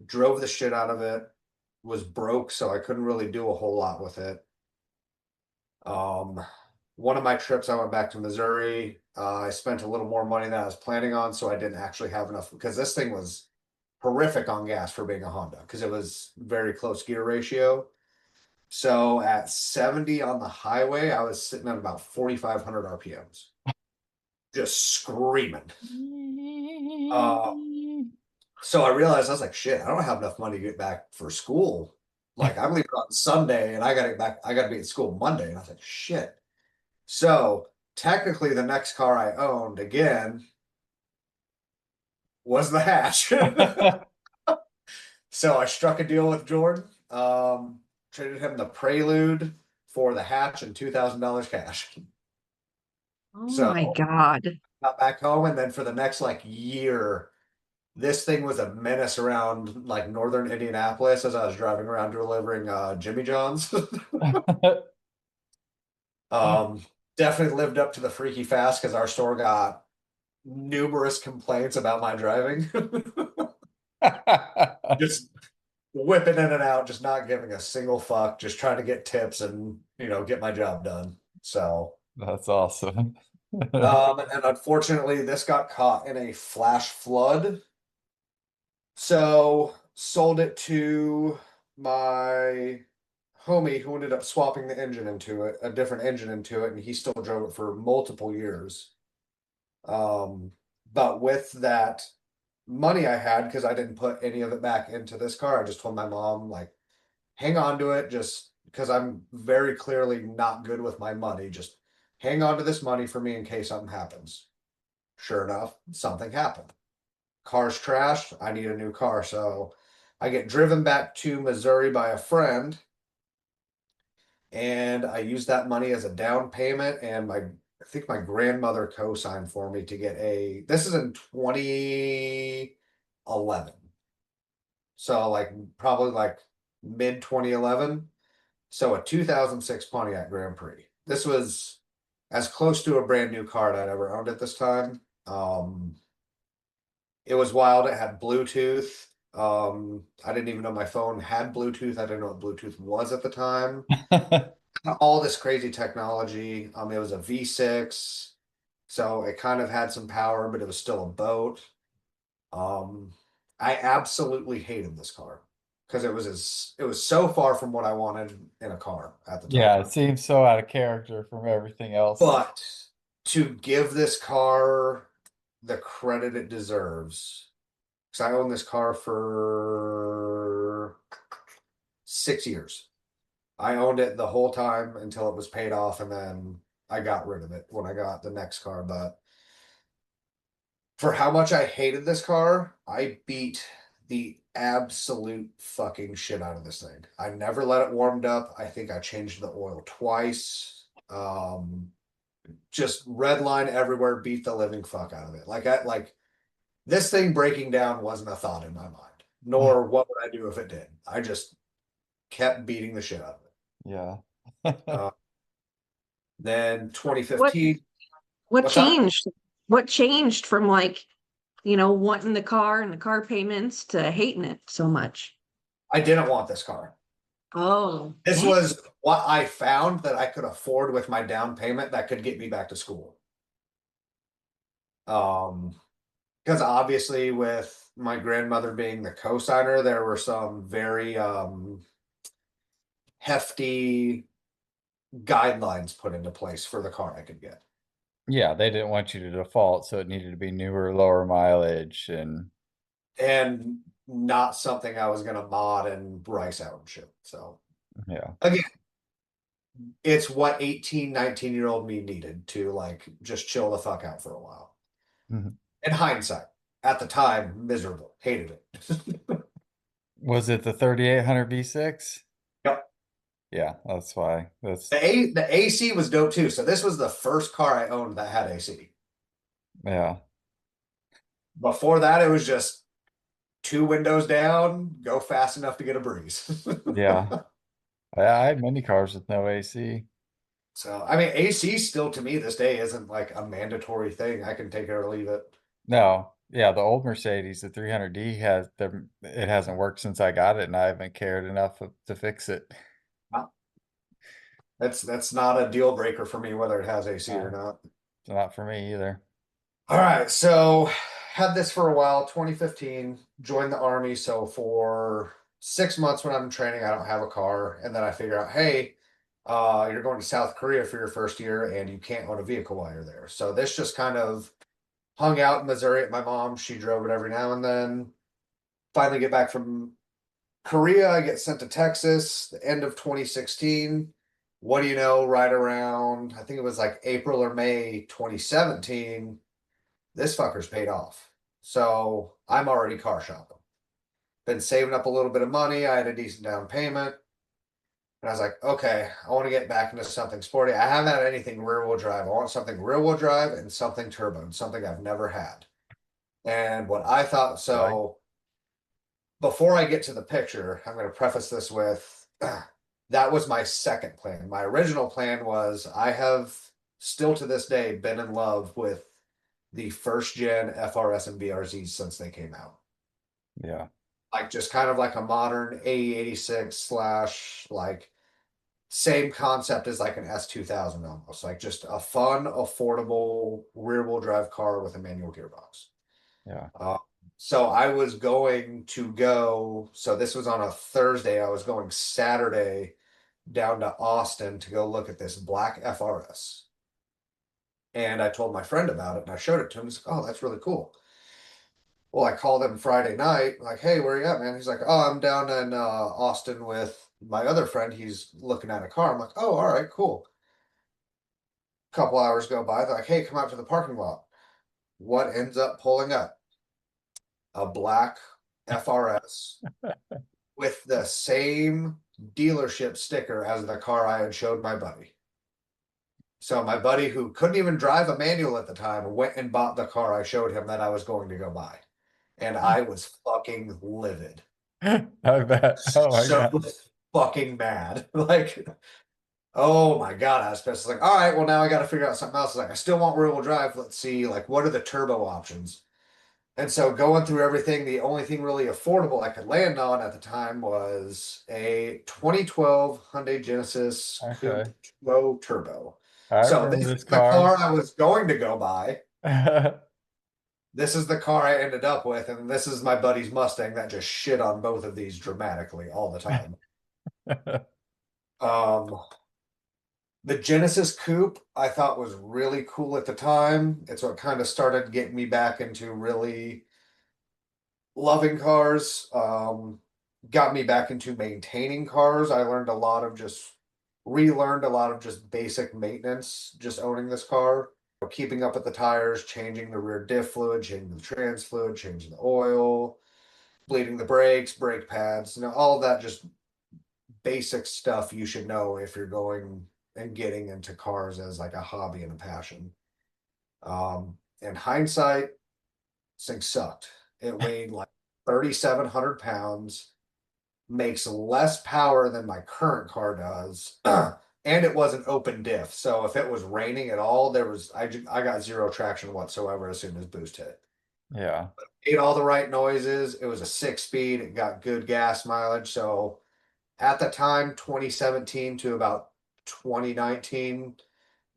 Drove the shit out of it. Was broke, so I couldn't really do a whole lot with it. Um, one of my trips, I went back to Missouri. I spent a little more money than I was planning on, so I didn't actually have enough because this thing was horrific on gas for being a Honda because it was very close gear ratio. So at 70 on the highway, I was sitting at about 4,500 RPMs, just screaming. Uh, so I realized I was like, shit, I don't have enough money to get back for school. Like I'm leaving on Sunday and I gotta get back, I gotta be at school Monday. And I was like, shit. So technically the next car I owned again was the hatch. So I struck a deal with Jordan, traded him the Prelude for the hatch and $2,000 cash. Oh my So God. got back home, and then for the next like year, this thing was a menace around like northern Indianapolis as I was driving around delivering Jimmy John's. um, Definitely lived up to the freaky fast because our store got numerous complaints about my driving. Just whipping in and out, just not giving a single fuck, just trying to get tips and get my job done. So That's awesome. and unfortunately this got caught in a flash flood. So sold it to my homie who ended up swapping the engine into it, a different engine into it, and he still drove it for multiple years. But with that money I had, because I didn't put any of it back into this car, I just told my mom, like, hang on to it just because I'm very clearly not good with my money. Just hang on to this money for me in case something happens. Sure enough, something happened. Car's trashed. I need a new car. So I get driven back to Missouri by a friend, and I use that money as a down payment. And I think my grandmother co-signed for me to get this is in 2011. So like probably like mid 2011. So a 2006 Pontiac Grand Prix. This was as close to a brand new car that I'd ever owned at this time. It was wild. It had Bluetooth. I didn't even know my phone had Bluetooth. I didn't know what Bluetooth was at the time. All this crazy technology. It was a V6, so it kind of had some power, but it was still a boat. Um, I absolutely hated this car because it was so far from what I wanted in a car at the Yeah, time. it seems so out of character from everything else. But to give this car the credit it deserves, because I owned this car for 6 years. I owned it the whole time until it was paid off, and then I got rid of it when I got the next car. But for how much I hated this car, I beat the absolute fucking shit out of this thing. I never let it warmed up. I think I changed the oil twice. Just red line everywhere, beat the living fuck out of it. Like This thing breaking down wasn't a thought in my mind, nor what would I do if it did. I just kept beating the shit out of it. Yeah. Uh, then What 2015, what what's that? changed? What changed from like, wanting the car and the car payments to hating it so much? I didn't want this car. Oh, This dang. was what I found that I could afford with my down payment that could get me back to school. Um, because obviously with my grandmother being the co-signer, there were some very hefty guidelines put into place for the car I could get. Yeah, they didn't want you to default, so it needed to be newer, lower mileage, and And not something I was gonna mod and rice out and shit. So yeah. again, it's what 18, 19-year-old me needed to like just chill the fuck out for a while. Mhm. In hindsight, at the time, miserable, hated it. Was it the 3800 V6? Yep. Yeah, that's why. That's The AC was dope too. So this was the first car I owned that had AC. yeah. Before that, it was just two windows down, go fast enough to get a breeze. Yeah. I had many cars with no AC. So I mean, AC still to me this day isn't like a mandatory thing. I can take it or leave it. No, yeah, the old Mercedes, the 300D it hasn't worked since I got it, and I haven't cared enough to fix it. That's not a deal breaker for me whether it has AC or No, not. it's not for me either. All right, so had this for a while, 2015, joined the army. So for 6 months when I'm in training, I don't have a car. And then I figure out, hey, you're going to South Korea for your first year and you can't own a vehicle while you're there. So this just kind of hung out in Missouri at my mom. She drove it every now and then. Finally get back from Korea, I get sent to Texas, the end of 2016. What do you know, right around, I think it was like April or May 2017, this fucker's paid off. So I'm already car shopping. Been saving up a little bit of money. I had a decent down payment. And I was like, okay, I want to get back into something sporty. I haven't had anything rear wheel drive. I want something rear wheel drive and something turbo, something I've never had. And what I thought, Like, so before I get to the picture, I'm going to preface this with that was my second plan. My original plan was I have still to this day been in love with the first gen FRS and BRZs since they came out. yeah, Like just kind of like a modern A86 slash like same concept as like an S2000 almost. Like just a fun, affordable rear wheel drive car with a manual gearbox. yeah. Uh, so I was going to go. So this was on a Thursday. I was going Saturday down to Austin to go look at this black FRS. And I told my friend about it and I showed it to him. He's like, oh, that's really cool. Well, I called him Friday night, like, hey, where you at, man? He's like, oh, I'm down in Austin with my other friend. He's looking at a car. I'm like, oh, all right, cool. Couple hours go by. They're like, hey, come out to the parking lot. What ends up pulling up? A black FRS with the same dealership sticker as the car I had showed my buddy. So my buddy, who couldn't even drive a manual at the time, went and bought the car I showed him that I was going to go buy. And I was fucking livid. I bet. Oh my So God. fucking mad. Like, oh my God. I was just like, all right, well, now I got to figure out something else. Like, I still want rear wheel drive. Let's see, like, what are the turbo options? And so going through everything, the only thing really affordable I could land on at the time was a 2012 Hyundai Genesis Okay. Coupe low turbo. I So remember this is this the car. car I was going to go buy. This is the car I ended up with, and this is my buddy's Mustang that just shit on both of these dramatically all the time. Um, the Genesis Coupe I thought was really cool at the time. It's what kind of started getting me back into really loving cars. Got me back into maintaining cars. I learned a lot of just relearned a lot of just basic maintenance, just owning this car, keeping up with the tires, changing the rear diff fluid, changing the trans fluid, changing the oil, bleeding the brakes, brake pads, all that just basic stuff you should know if you're going and getting into cars as like a hobby and a passion. In hindsight, This thing sucked. It weighed like 3,700 pounds, makes less power than my current car does. And it was an open diff. So if it was raining at all, I got zero traction whatsoever as soon as boost hit. Yeah. Made all the right noises. It was a 6 speed. It got good gas mileage. So at the time, 2017 to about 2019,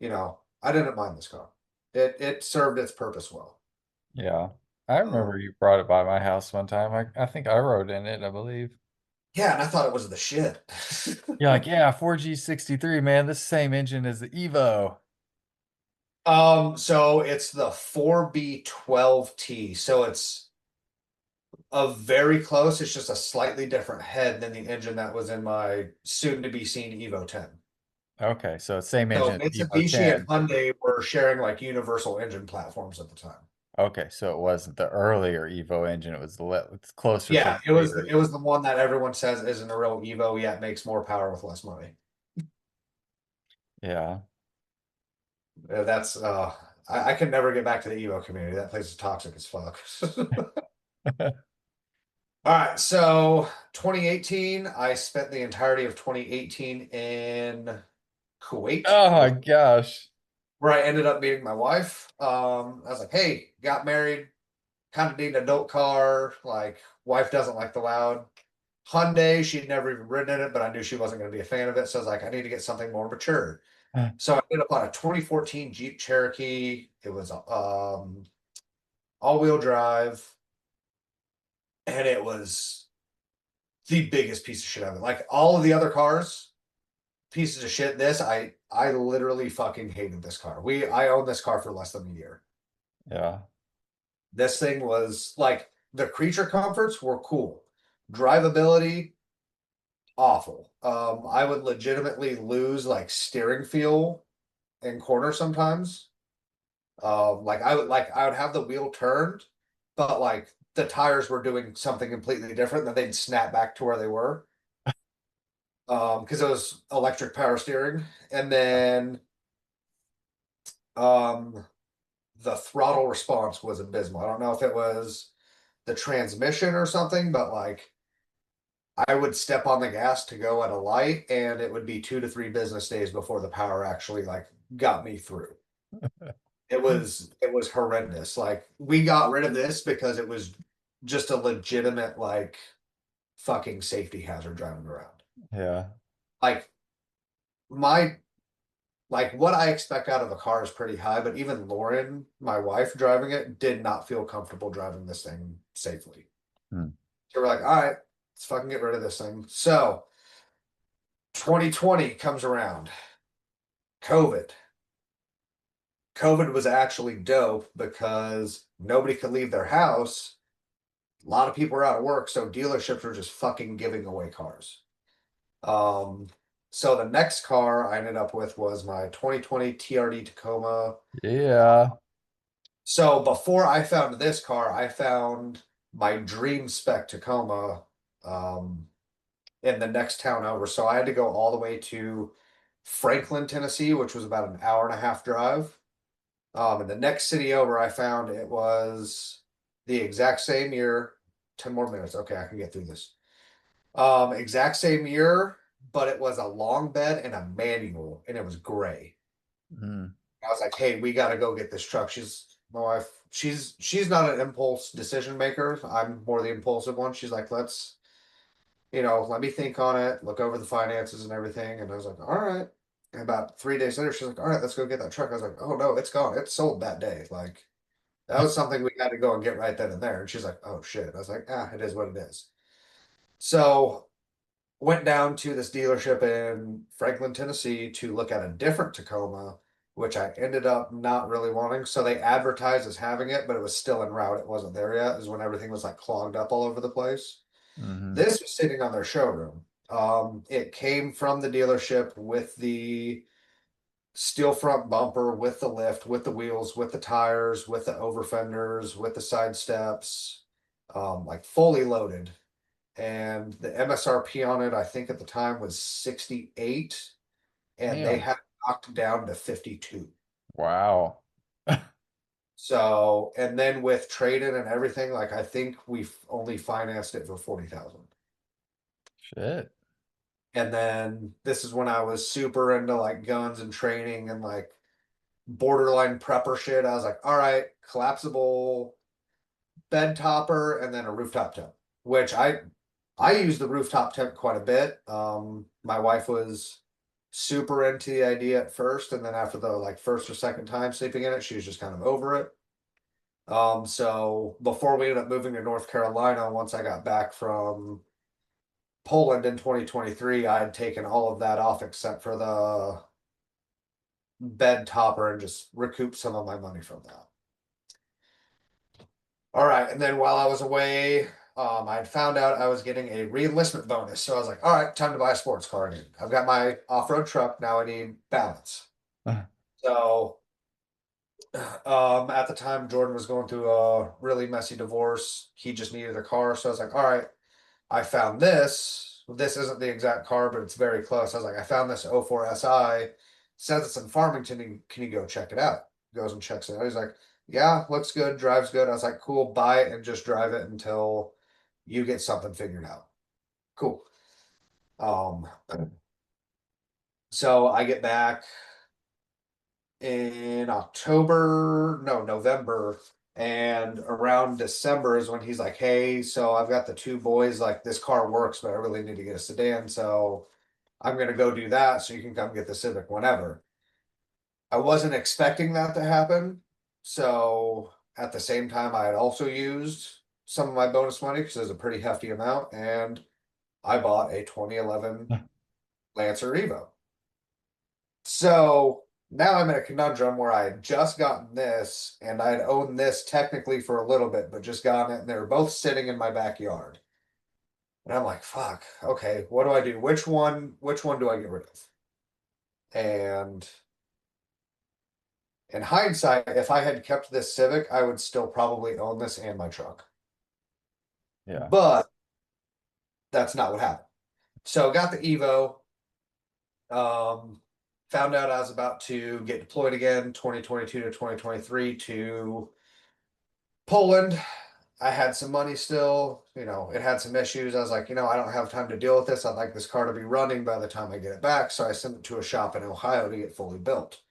I didn't mind this car. It served its purpose well. Yeah. I remember Um, you brought it by my house one time. I think I rode in it, I believe. yeah, and I thought it was the shit. You're like, yeah, 4G63, man, this same engine as the Evo. So it's the 4B12T. So it's a very close. It's just a slightly different head than the engine that was in my soon to be seen Evo 10. Okay, so same So engine as Evo Mitsubishi and 10. Hyundai were sharing like universal engine platforms at the time. Okay, so it wasn't the earlier Evo engine, it was it's closer to Yeah, the it later. was the one that everyone says isn't a real Evo yet makes more power with less money. Yeah. That's I can never get back to the Evo community. That place is toxic as fuck. All right, so 2018, I spent the entirety of 2018 in Kuwait, Oh my gosh. where I ended up meeting my wife. I was like, hey, got married, kind of need an adult car. Like, wife doesn't like the loud. Hyundai, she'd never even ridden in it, but I knew she wasn't going to be a fan of it. So I was like, I need to get something more mature. So I ended up on a 2014 Jeep Cherokee. It was all-wheel drive, and it was the biggest piece of shit ever. Like all of the other cars, pieces of shit. I literally fucking hated this car. I owned this car for less than a year. Yeah. This thing was like the creature comforts were cool. Drivability, awful. I would legitimately lose like steering feel in corners sometimes. I would have the wheel turned, but like the tires were doing something completely different, then they'd snap back to where they were. Because it was electric power steering. And then um the throttle response was abysmal. I don't know if it was the transmission or something, but like I would step on the gas to go at a light and it would be 2 to 3 business days before the power actually like got me through. It was horrendous. Like we got rid of this because it was just a legitimate like fucking safety hazard driving around. Yeah. Like my like what I expect out of a car is pretty high, but even Lauren, my wife driving it, did not feel comfortable driving this thing safely. Hmm. So we're like, all right, let's fucking get rid of this thing. So 2020 comes around. COVID. COVID was actually dope because nobody could leave their house. A lot of people were out of work, so dealerships were just fucking giving away cars. Um, so the next car I ended up with was my 2020 TRD Tacoma. Yeah. So before I found this car, I found my dream spec Tacoma um, in the next town over. So I had to go all the way to Franklin, Tennessee, which was about an hour and a half drive. And the next city over, I found it was the exact same year. 10 more minutes. Okay, I can get through this. Exact same year, but it was a long bed and a manual, and it was gray. Mm. I was like, hey, we gotta go get this truck. My wife, she's not an impulse decision maker. I'm more the impulsive one. She's like, let me think on it, look over the finances and everything. And I was like, all right. And about 3 days later, she's like, all right, let's go get that truck. I was like, oh no, it's gone. It's sold that day. Like that was something we had to go and get right then and there. And she's like, oh shit. I was like, it is what it is. So went down to this dealership in Franklin, Tennessee to look at a different Tacoma, which I ended up not really wanting. So they advertised as having it, but it was still en route. It wasn't there yet, is when everything was like clogged up all over the place. Hmm. This was sitting on their showroom. It came from the dealership with the steel front bumper, with the lift, with the wheels, with the tires, with the over fenders, with the side steps, like fully loaded. And the MSRP on it, I think at the time was 68, and they Damn. had knocked down to 52. Wow. So, and then with trade-in and everything, like I think we've only financed it for 40,000. Shit. And then this is when I was super into like guns and training and like borderline prepper shit. I was like, all right, collapsible bed topper and then a rooftop tent, which I use the rooftop tent quite a bit. My wife was super into the idea at first, and then after the like first or second time sleeping in it, she was just kind of over it. So before we ended up moving to North Carolina, once I got back from Poland in 2023, I had taken all of that off except for the bed topper and just recouped some of my money from that. All right, and then while I was away, I'd found out I was getting a re-enlistment bonus. So I was like, all right, time to buy a sports car again. I've got my off-road truck, now I need balance. So at the time Jordan was going through a really messy divorce. He just needed a car. So I was like, all right, I found this. This isn't the exact car, but it's very close. I was like, I found this '04 SI. Says it's in Farmington. Can you go check it out? Goes and checks it out. He's like, yeah, looks good, drives good. I was like, cool, buy it and just drive it until you get something figured out. Cool. Um, so I get back in October, no, November, and around December is when he's like, hey, so I've got the two boys, like this car works, but I really need to get a sedan, so I'm gonna go do that so you can come get the Civic whenever. I wasn't expecting that to happen, so at the same time, I had also used some of my bonus money because it's a pretty hefty amount, and I bought a 2011 Lancer Evo. So now I'm in a conundrum where I had just gotten this and I'd owned this technically for a little bit, but just gotten it and they were both sitting in my backyard. And I'm like, fuck, okay, what do I do? Which one do I get rid of? And in hindsight, if I had kept this Civic, I would still probably own this and my truck. Yeah. But that's not what happened. So got the Evo. Um, Found out I was about to get deployed again, 2022 to 2023 to Poland. I had some money still, it had some issues. I was like, I don't have time to deal with this. I'd like this car to be running by the time I get it back. So I sent it to a shop in Ohio to get fully built.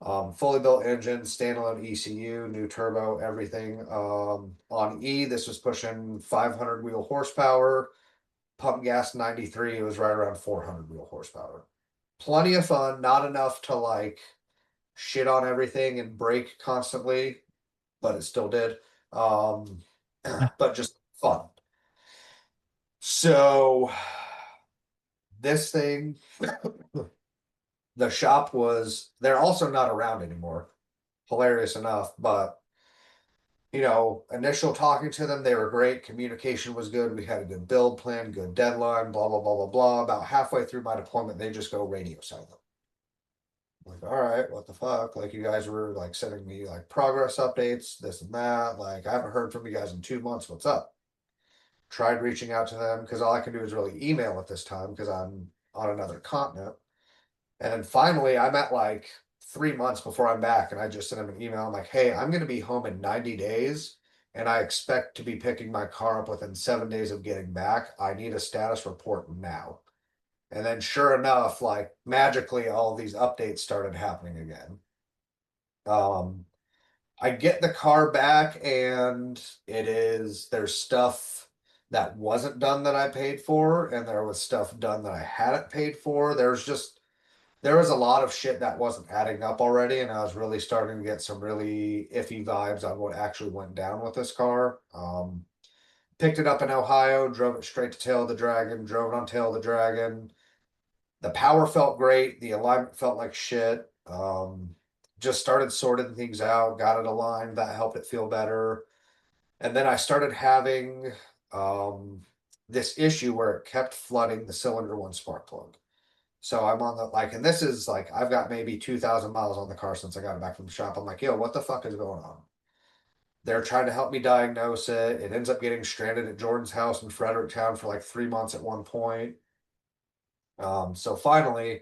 Fully built engine, standalone ECU, new turbo, everything. On E, this was pushing 500 wheel horsepower, pump gas 93. It was right around 400 wheel horsepower. Plenty of fun, not enough to like shit on everything and brake constantly, but it still did. Um, but just fun. So this thing, the shop they're also not around anymore. Hilarious enough, but initial talking to them, they were great. Communication was good. We had a good build plan, good deadline, blah, blah, blah, blah, blah. About halfway through my deployment, they just go radio silent. Like, all right, what the fuck? Like, you guys were like sending me like progress updates, this and that. Like, I haven't heard from you guys in 2 months. What's up? Tried reaching out to them because all I can do is really email at this time because I'm on another continent. And then finally, I'm at like 3 months before I'm back, and I just sent them an email. I'm like, hey, I'm going to be home in 90 days, and I expect to be picking my car up within 7 days of getting back. I need a status report now. And then, sure enough, like magically, all of these updates started happening again. Um, I get the car back and there's stuff that wasn't done that I paid for, and there was stuff done that I hadn't paid for. There was a lot of shit that wasn't adding up already, and I was really starting to get some really iffy vibes on what actually went down with this car. Picked it up in Ohio, drove it straight to Tail of the Dragon, drove it on Tail of the Dragon. The power felt great, the alignment felt like shit. Just started sorting things out, got it aligned, that helped it feel better. And then I started having this issue where it kept flooding the cylinder one spark plug. So I'm on the like, and this is like, I've got maybe 2,000 miles on the car since I got it back from the shop. I'm like, yo, what the fuck is going on? They're trying to help me diagnose it. It ends up getting stranded at Jordan's house in Fredericktown for like 3 months at one point. So finally,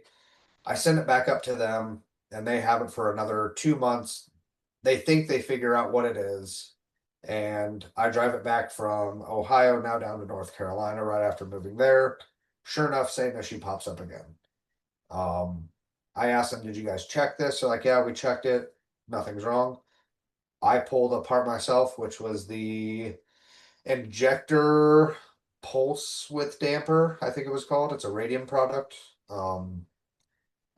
I send it back up to them, and they have it for another 2 months. they think they figure out what it is. And I drive it back from Ohio now down to North Carolina right after moving there. Sure enough, same issue pops up again. Um, I asked them, did you guys check this? They're like, yeah, we checked it. Nothing's wrong. I pulled apart myself, which was the injector pulse width damper, I think it was called. It's a radium product.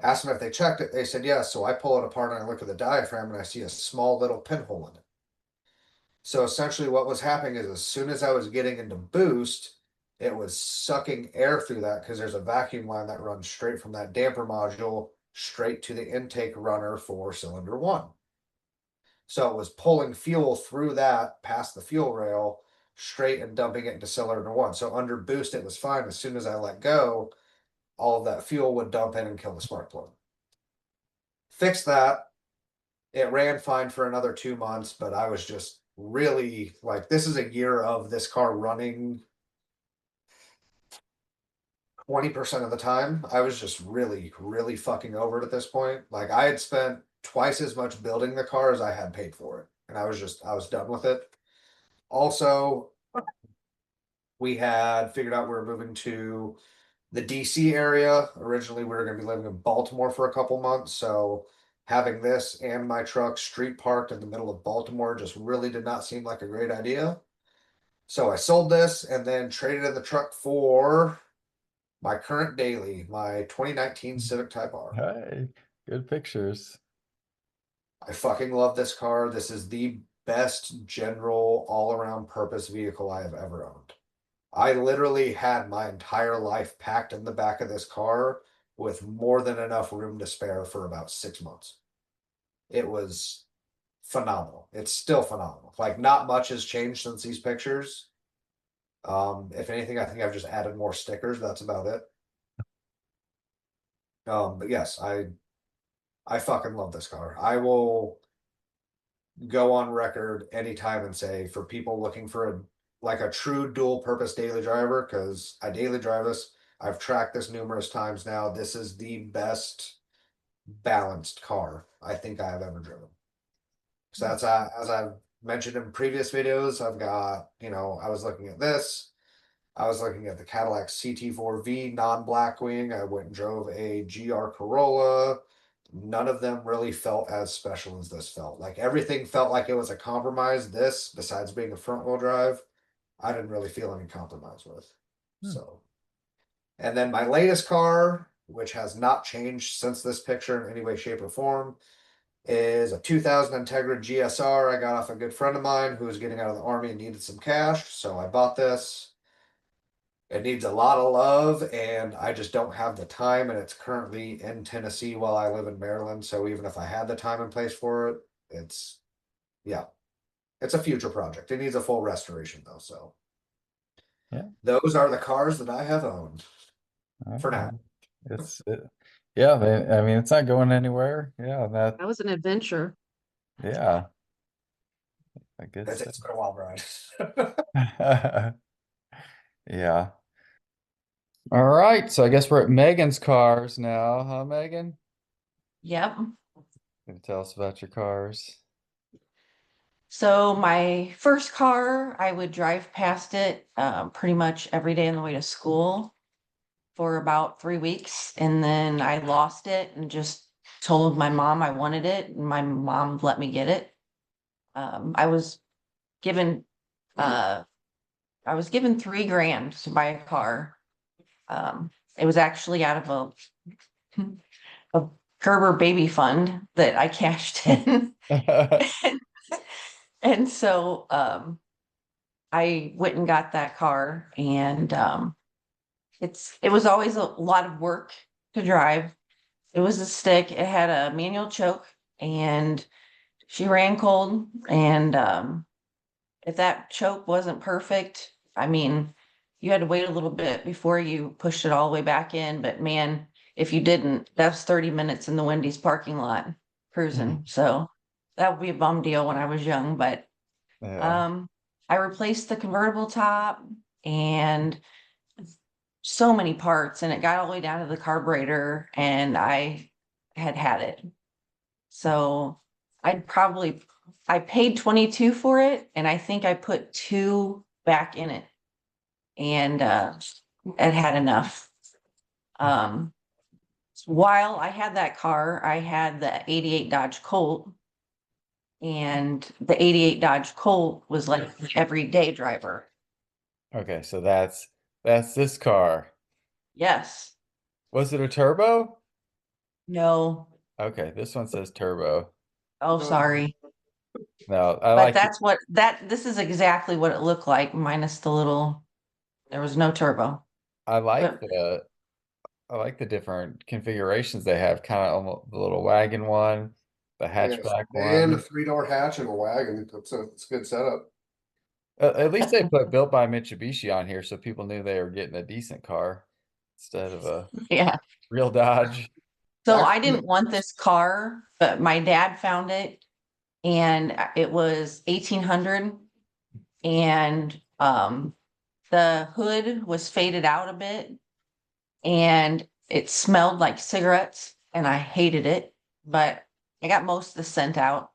Asked them if they checked it. They said yes. So I pull it apart and I look at the diaphragm and I see a small little pinhole in it. So essentially, what was happening is as soon as I was getting into boost, it was sucking air through that because there's a vacuum line that runs straight from that damper module straight to the intake runner for cylinder one. So it was pulling fuel through that past the fuel rail straight and dumping it into cylinder one. So under boost, it was fine. As soon as I let go, all of that fuel would dump in and kill the spark plug. Fixed that. It ran fine for another 2 months, but I was just really like, this is a year of this car running 20% of the time. I was just really, really fucking over it at this point. Like I had spent twice as much building the car as I had paid for it. And I was done with it. Also, we had figured out we were moving to the DC area. Originally, we were going to be living in Baltimore for a couple months. So having this and my truck street parked in the middle of Baltimore just really did not seem like a great idea. So I sold this and then traded in the truck for my current daily, my 2019 Civic Type R. Hey, good pictures. I fucking love this car. This is the best general all around purpose vehicle I have ever owned. I literally had my entire life packed in the back of this car with more than enough room to spare for about 6 months. It was phenomenal. It's still phenomenal. Like not much has changed since these pictures. If anything, I think I've just added more stickers. That's about it. But yes, I fucking love this car. I will go on record anytime and say for people looking for a true dual purpose daily driver, because I daily drive this. I've tracked this numerous times now. This is the best balanced car I think I have ever driven. So that's as I've mentioned in previous videos, I've got, I was looking at this. I was looking at the Cadillac CT4V non-Blackwing. I went and drove a GR Corolla. None of them really felt as special as this felt. Like everything felt like it was a compromise. This, besides being a front wheel drive, I didn't really feel any compromise with. Hmm. So, and then my latest car, which has not changed since this picture in any way, shape, or form, is a 2000 Integra GSR I got off a good friend of mine who was getting out of the army and needed some cash. So I bought this. It needs a lot of love, and I just don't have the time. And it's currently in Tennessee while I live in Maryland. So even if I had the time and place for it, yeah, it's a future project. It needs a full restoration though. So Yeah. those are the cars that I have owned for now. It's yeah, I mean it's not going anywhere. Yeah, That was an adventure. yeah, a good It's stuff. been a wild ride. Yeah. All right, so I guess we're at Megan's cars now, huh, Megan? Yep. Can you tell us about your cars? So my first car, I would drive past it pretty much every day on the way to school for about 3 weeks. And then I lost it and just told my mom I wanted it. And my mom let me get it. I was given uh, I was given $3,000 to buy a car. It was actually out of a Gerber baby fund that I cashed in. And so I went and got that car, and it was always a lot of work to drive. It was a stick. It had a manual choke, and she ran cold. And if that choke wasn't perfect, I mean, you had to wait a little bit before you pushed it all the way back in. But man, if you didn't, that's 30 minutes in the Wendy's parking lot cruising. So that would be a bum deal when I was young. But Yeah. I replaced the convertible top and so many parts, and it got all the way down to the carburetor, and I had it. So I paid 22 for it, and I think I put 2 back in it. And it had enough. Um, while I had that car, I had the 88 Dodge Colt, and the 88 Dodge Colt was like an everyday driver. Okay, so that's this car. Yes. Was it a turbo? No. Okay, this one says turbo. Oh, No. sorry. No, I But like it. that's what this is exactly what it looked like, minus the little, there was no turbo. I like But the I like the different configurations they have. Kind of almost the little wagon one, the Yeah, hatchback and a one. 3-door hatch and a wagon. It's a good setup. At least they put built by Mitsubishi on here, so people knew they were getting a decent car instead of a yeah. real Dodge. So I Back didn't want this car, but my dad found it, and it was 1800, and the hood was faded out a bit, and it smelled like cigarettes, and I hated it, but I got most of the scent out.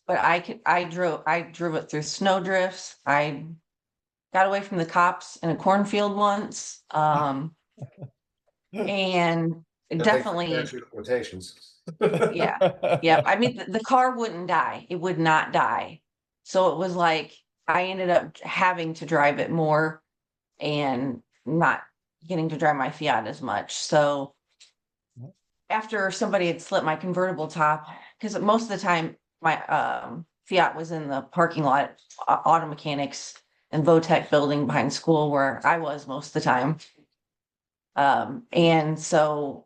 But I drove it through snow drifts. I got away from the cops in a cornfield once. And I think definitely, statute of limitations. yeah. Yep. I mean, the car wouldn't die. It would not die. So it was like I ended up having to drive it more and not getting to drive my Fiat as much. So after somebody had slipped my convertible top, because most of the time my Fiat was in the parking lot, auto mechanics and Votech building behind school where I was most of the time. And so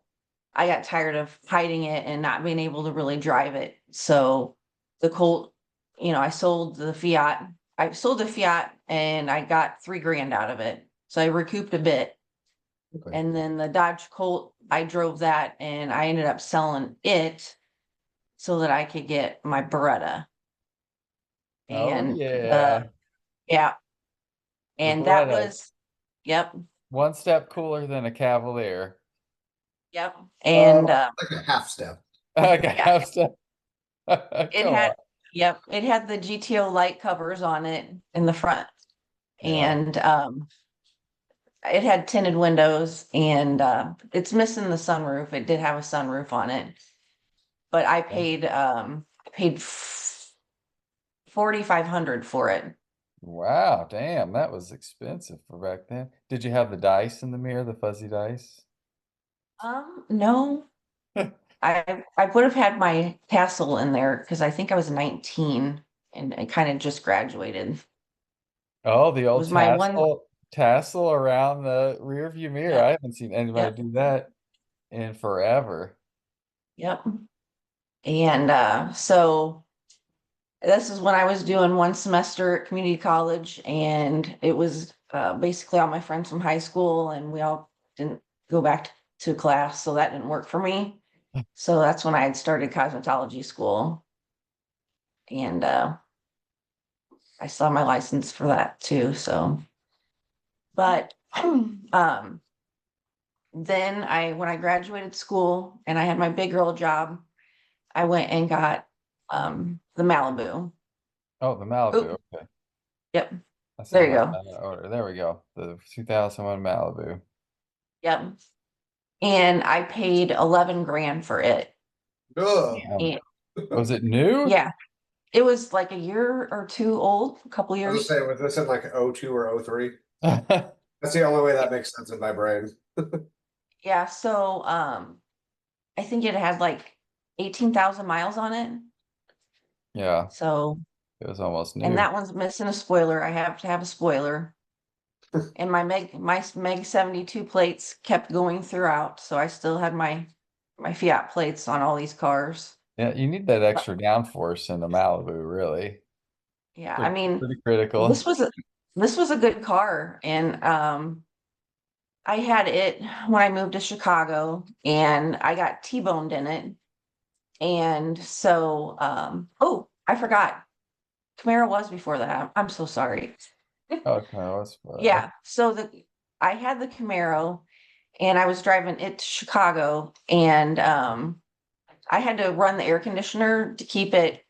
I got tired of hiding it and not being able to really drive it. So the Colt, I sold the Fiat. I sold the Fiat and I got 3 grand out of it. So I recouped a bit. Okay. And then the Dodge Colt, I drove that and I ended up selling it so that I could get my Beretta. Oh And yeah, yeah, the and that Beretta, was, yep, one step cooler than a Cavalier. yep. And Like a half step. Okay, yeah, I'm step. it Come on. had, yep, it had the GTO light covers on it in the front. Yeah. And it had tinted windows, and it's missing the sunroof. It did have a sunroof on it, but I paid 4,500 for it. Wow, damn, that was expensive for back then. Did you have the dice in the mirror, the fuzzy dice? No, I would have had my tassel in there because I think I was 19 and I kind of just graduated. It Oh, the old was my one. tassel around the rear view mirror. Yep, I haven't seen anybody yep, do that in forever. yep. And so this is when I was doing one semester at community college, and it was basically all my friends from high school, and we all didn't go back to class, so that didn't work for me. So that's when I had started cosmetology school, and I saw my license for that too. So, but then when I graduated school and I had my big girl job, I went and got the Malibu. Oh, the Oh, Malibu. Okay. yep, I still there you have go. that in order. There we go. The 2001 Malibu. Yep. And I paid 11 grand for it. Ugh. And Was it new? yeah, it was like a year or two old, a couple I was years. gonna say, was this in like '02 or '03? That's the only way that makes sense in my brain. Yeah, so I think it had like 18,000 miles on it. Yeah, So, it was almost and new. that one's missing a spoiler. I have to have a spoiler. And my Meg 72 plates kept going throughout, so I still had my Fiat plates on all these cars. Yeah, you need that But extra downforce in the Malibu, really. yeah, I mean, Pretty critical. this was a this was a good car, and I had it when I moved to Chicago, and I got T-boned in it. And so oh, I forgot. Camaro was before that. I'm so sorry. Okay, that's Yeah, so I had the Camaro and I was driving it to Chicago, and I had to run the air conditioner to keep it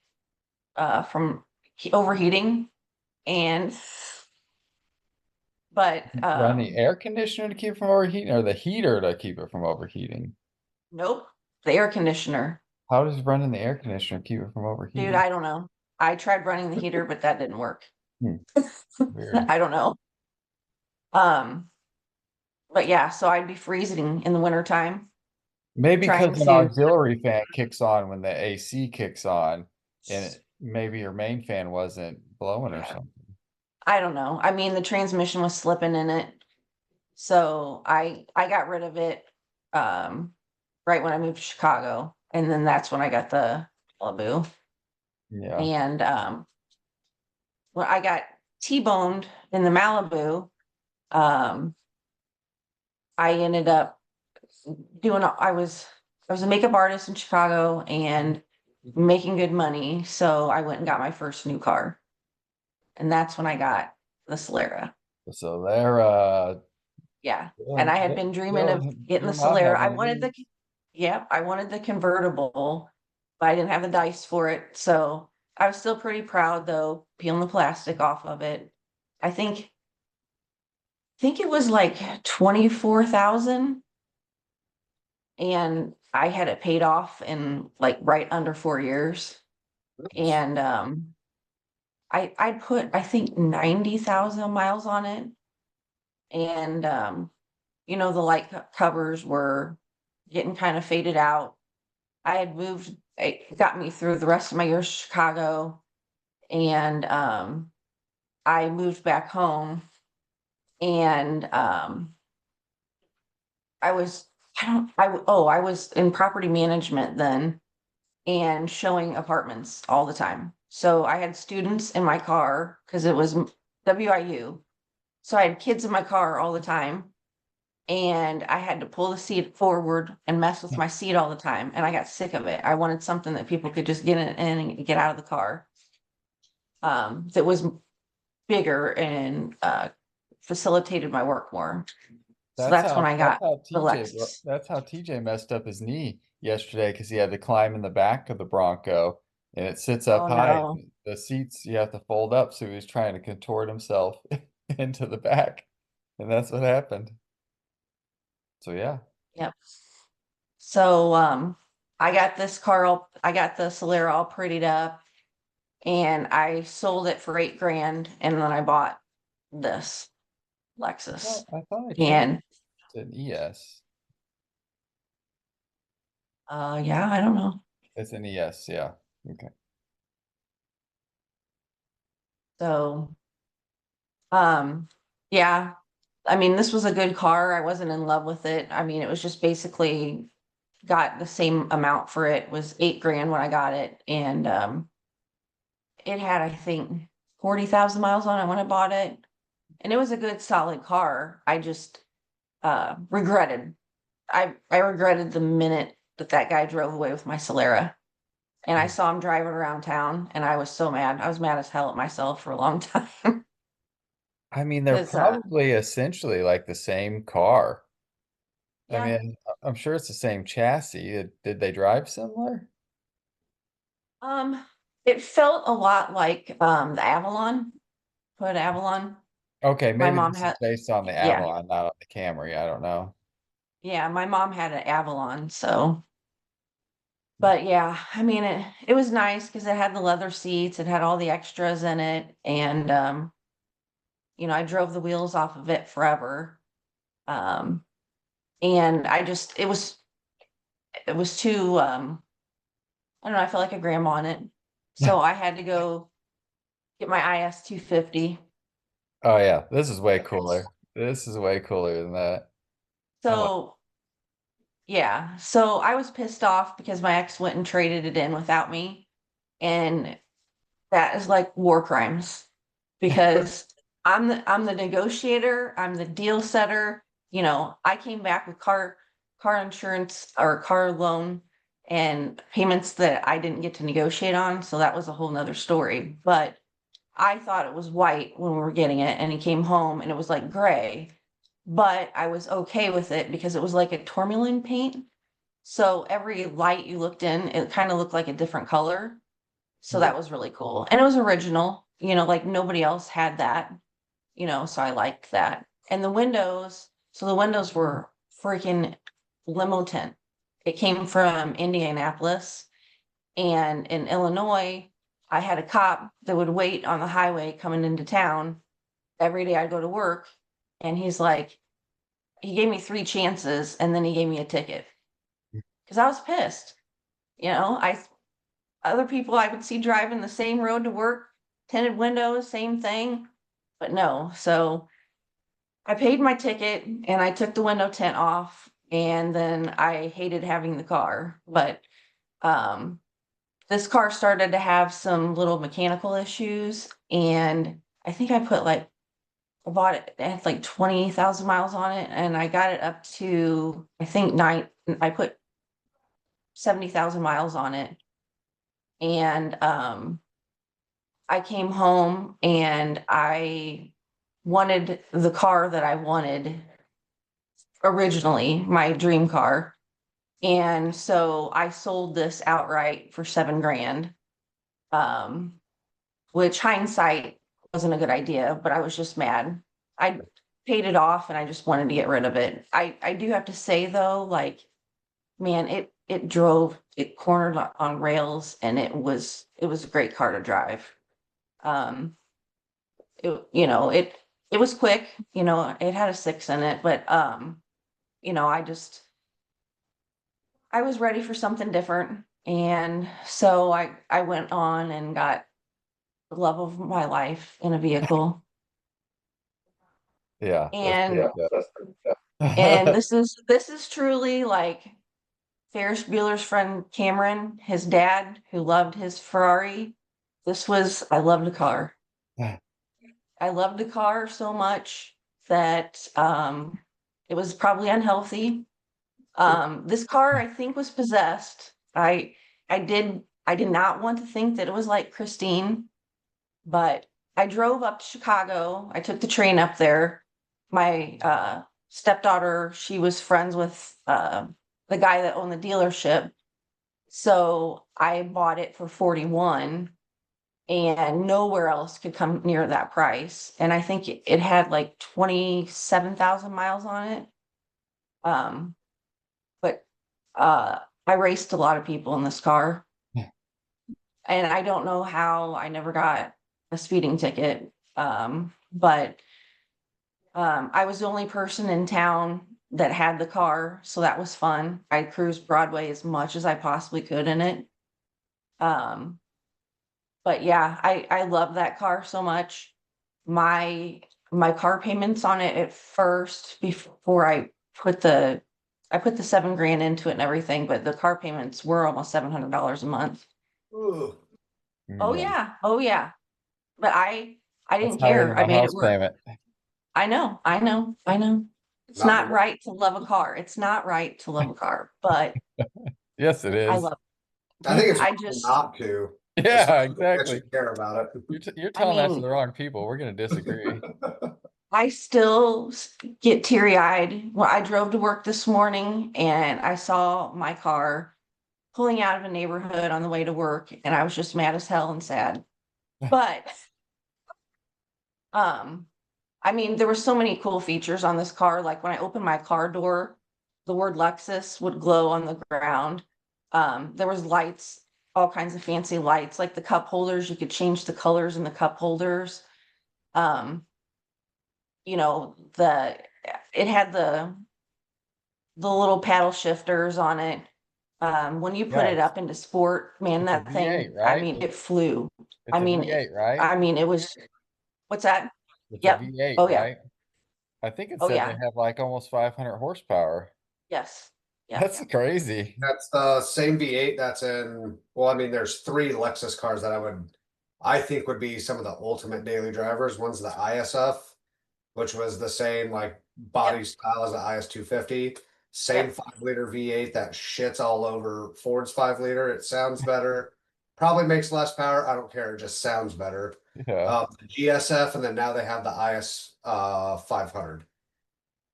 from overheating, and but Run the air conditioner to keep it from overheating, or the heater to keep it from overheating? nope, the air conditioner. How does running the air conditioner keep it from Dude, overheating? I don't know. I tried running the heater, but that didn't work. Hmm, weird. I don't know. Um, but yeah, so I'd be freezing in the wintertime Maybe trying because an to, auxiliary fan kicks on when the AC kicks on, and maybe your main fan wasn't blowing or something. I don't know. I mean, the transmission was slipping in it. So I got rid of it right when I moved to Chicago. And then that's when I got the Malibu. Yeah. And when I got T-boned in the Malibu, um, I ended up doing I was a makeup artist in Chicago and making good money. So I went and got my first new car. And that's when I got the Solera. So they're Yeah. And I Dillon, had been dreaming of Dillon, getting the you're not Solera. I having wanted any. I wanted the convertible, but I didn't have the dice for it. So I was still pretty proud though, peeling the plastic off of it. I think it was like 24,000, and I had it paid off in like right under 4 years. And I put I think 90,000 miles on it. And the light covers were getting kind of faded out. I had moved, it got me through the rest of my years in Chicago, and I moved back home, and I was I don't I w- oh I was in property management then, and showing apartments all the time. So I had students in my car because it was WIU. So I had kids in my car all the time, and I had to pull the seat forward and mess with my seat all the time. And I got sick of it. I wanted something that people could just get in and get out of the car. That was bigger and facilitated my work more. So that's when I That's got how the TJ Lexus. that's how TJ messed up his knee yesterday because he had to climb in the back of the Bronco and it sits up Oh high. no. The seats you have to fold up, so he was trying to contort himself into the back, and that's what happened. So yeah, Yep. So I got the Solera all prettied up, and I sold it for 8 grand, and then I bought this Lexus. I thought I changed And to an ES. yeah, I don't know. It's an ES, yeah. Okay. So yeah, I mean, this was a good car. I wasn't in love with it. I mean, it was just basically got the same amount for it. It was 8 grand when I got it. And it had, I think, 40,000 miles on it when I bought it. And it was a good solid car. I just regretted. I regretted the minute that guy drove away with my Solera. And I saw him driving around town, and I was so mad. I was mad as hell at myself for a long time. I mean, they're Because probably essentially like the same car. I yeah, mean, I'm sure it's the same chassis. Did they drive similar? um, it felt a lot like the Avalon, Toyota Avalon. Okay, My maybe mom this is had, based on the yeah, Avalon, not on the Camry. I don't know. yeah, my mom had an Avalon. So, but yeah, I mean, it was nice because it had the leather seats, it had all the extras in it, and I drove the wheels off of it forever. Um, and it was too I don't know, I felt like a grandma on it. So I had to go get my IS 250. Oh yeah, this is way cooler. This is way cooler than that. I like. So yeah, so I was pissed off because my ex went and traded it in without me. And that is like war crimes because I'm the negotiator, I'm the deal setter. I came back with car insurance or car loan and payments that I didn't get to negotiate on. So that was a whole nother story. But I thought it was white when we were getting it, and he came home and it was like gray. But I was okay with it because it was like a tourmaline paint. So every light you looked in, it kind of looked like a different color. So that was really cool. And it was original, like nobody else had that, so I liked that. And the windows, so the windows were freaking limo tint. It came from Indianapolis, and in Illinois, I had a cop that would wait on the highway coming into town every day I'd go to work. And he's like, he gave me 3 chances and then he gave me a ticket because I was pissed. I other people I would see driving the same road to work, tinted windows, same thing, but no. So I paid my ticket and I took the window tint off, and then I hated having the car. But um, this car started to have some little mechanical issues, and I think I bought it, it had like 20,000 miles on it, and I got it up to, I think, I put 70,000 miles on it. And I came home and I wanted the car that I wanted originally, my dream car. And so I sold this outright for 7 grand. Um, which hindsight wasn't a good idea, but I was just mad. I paid it off and I just wanted to get rid of it. I do have to say though, like, man, it cornered on rails, and it was a great car to drive. Um, it was quick, it had a 6 in it, but I was ready for something different. And so I went on and got the love of my life in a vehicle. Yeah, that's And pretty and good. this is truly like Ferris Bueller's friend Cameron, his dad, who loved his Ferrari. I loved the car. I loved the car so much that it was probably unhealthy. This car, I think, was possessed. I did not want to think that it was like Christine, but I drove up to Chicago. I took the train up there. My stepdaughter, she was friends with the guy that owned the dealership. So I bought it for 41, and nowhere else could come near that price. And I think it had like 27,000 miles on it. Um, but I raced a lot of people in this car, and I don't know how I never got a speeding ticket. But I was the only person in town that had the car, so that was fun. I cruised Broadway as much as I possibly could in it. Um, but yeah, I love that car so much. My my car payments on it at first, before I put the 7 grand into it and everything, but the car payments were almost $700 a month. Ooh, Oh Yeah, yeah, oh yeah. But I that's didn't higher care. than I a made it house work. payment. I know, I know, I know. It's not not anymore. right to love a car. It's not right to love a car, but Yes, it I is. love I think it's I wrong just not to, Yeah, especially if you actually exactly. care about You're I telling that to mean, the wrong people. We're going to disagree. it. I still get teary-eyed when I drove to work this morning and I saw my car pulling out of a neighborhood on the way to work, and I was just mad as hell and sad. But um I mean, there were so many cool features on this car. Like when I opened my car door, the word Lexus would glow on the ground. There was lights, all kinds of fancy lights, like the cup holders. You could change the colors in the cup holders. Um, the it had the little paddle shifters on it. When you put Yeah, it up into sport, man, it's a that V8, thing, I right? mean, it flew. I It's a mean, V8, right? it was, what's that? It's a Yep. V8, Oh yeah. right? I think it Oh said they yeah. have like almost 500 horsepower. Yes. Yep. That's crazy. That's the same V8 that's in, well, I mean, there's three Lexus cars that I think would be some of the ultimate daily drivers. One's the ISF, which was the same like body Yep. style as the IS 250. Same Yep. 5 liter V8 that shits all over Ford's 5 liter. It sounds better. Probably makes less power. I don't care. It just sounds better. Yeah. The GSF, and then now they have the IS 500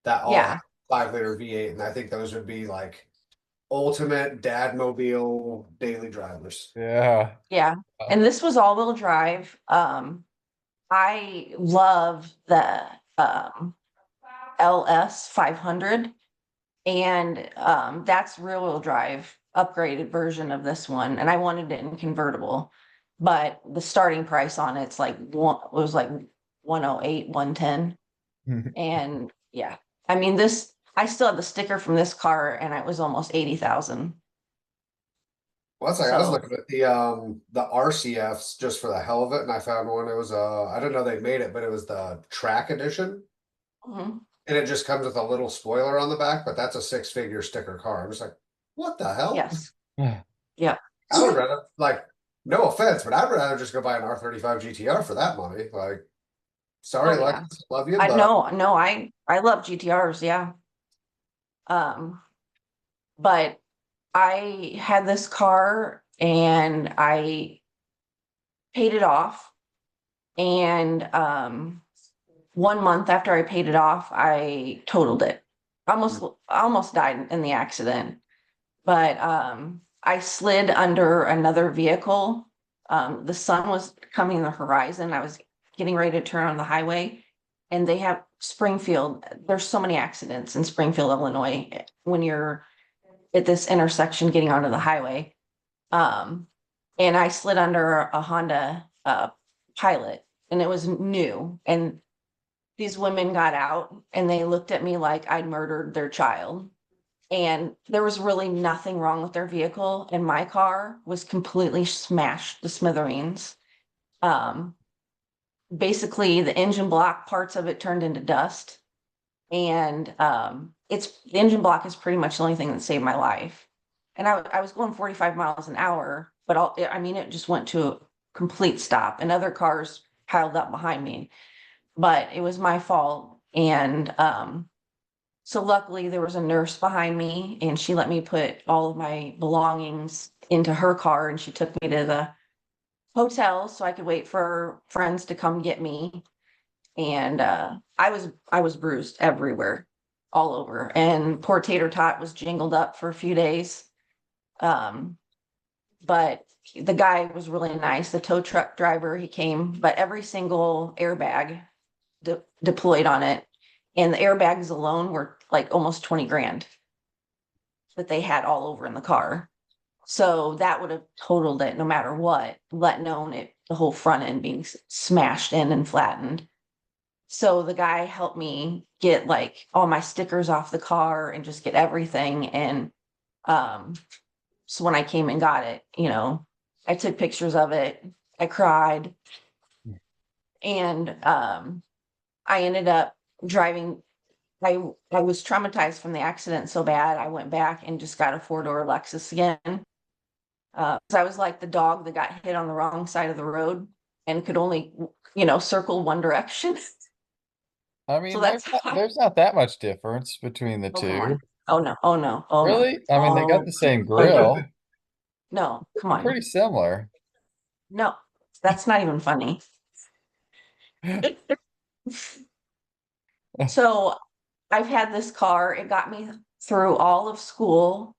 that all have Yeah. 5 liter V8, and I think those would be like ultimate dad mobile daily drivers. Yeah. Yeah. And this was all-wheel drive. I love the LS 500, and that's rear-wheel drive upgraded version of this one, and I wanted it in convertible, but the starting price on it's like was like 108, 110. And yeah, I mean, this, I still have the sticker from this car, and it was almost 80,000. Well, that's like I was So looking at the RCFs just for the hell of it, and I found one. It was I didn't know they made it, but it was the track edition, mhm, and it just comes with a little spoiler on the back. But that's a six-figure sticker car. I'm just like, what the hell? yes, yeah, I would rather like, no offense, but I'd rather just go buy an R35 GTR for that money. Like, sorry, oh like, yeah. love you, I but know, no, I love GTRs, yeah. Um, but I had this car and I paid it off. And 1 month after I paid it off, I totaled it. I almost died in the accident. But I slid under another vehicle. The sun was coming the horizon. I was getting ready to turn on the highway, and they have Springfield. There's so many accidents in Springfield, Illinois, when you're at this intersection getting onto the highway. Um, and I slid under a Honda Pilot, and it was new. And these women got out and they looked at me like I'd murdered their child. And there was really nothing wrong with their vehicle, and my car was completely smashed to smithereens. Um, Basically, the engine block, parts of it turned into dust, and it's the engine block is pretty much the only thing that saved my life. And I was going 45 miles an hour, but I mean, it just went to a complete stop, and other cars piled up behind me. But it was my fault, and so luckily there was a nurse behind me, and she let me put all of my belongings into her car, and she took me to the hotel so I could wait for friends to come get me. And I was bruised everywhere, all over. And poor Tater Tot was jingled up for a few days. Um, but the guy was really nice. The tow truck driver, he came, but every single airbag deployed on it. And the airbags alone were like almost 20 grand that they had all over in the car. So that would have totaled it no matter what, let alone it, the whole front end being smashed in and flattened. So the guy helped me get like all my stickers off the car and just get everything. And um, so when I came and got it, I took pictures of it. I cried, and I ended up driving. I was traumatized from the accident so bad. I went back and just got a four-door Lexus again. 'Cause I was like the dog that got hit on the wrong side of the road and could only, circle one direction. I So mean, that's how. there's not that much difference between the Oh, come on. two. Oh, no. Oh, no. Oh, no. Really? I mean, they got Oh, the same oh, no. grill. No, come on. Pretty similar. No, that's not even funny. So I've had this car. It got me through all of school,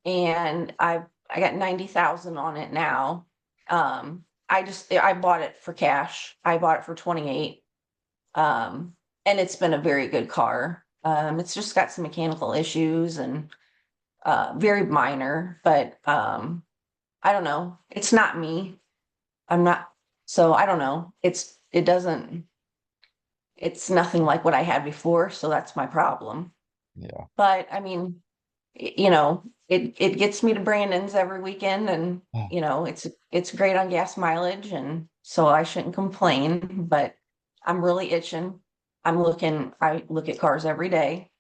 and I got 90,000 on it now. I bought it for cash. I bought it for 28. And it's been a very good car. It's just got some mechanical issues, and very minor, but I don't know. It's not me. I'm not, so I don't know. It doesn't, it's nothing like what I had before, so that's my problem. Yeah. But I mean, it gets me to Brandon's every weekend, and it's great on gas mileage, and so I shouldn't complain, but I'm really itching. I look at cars every day.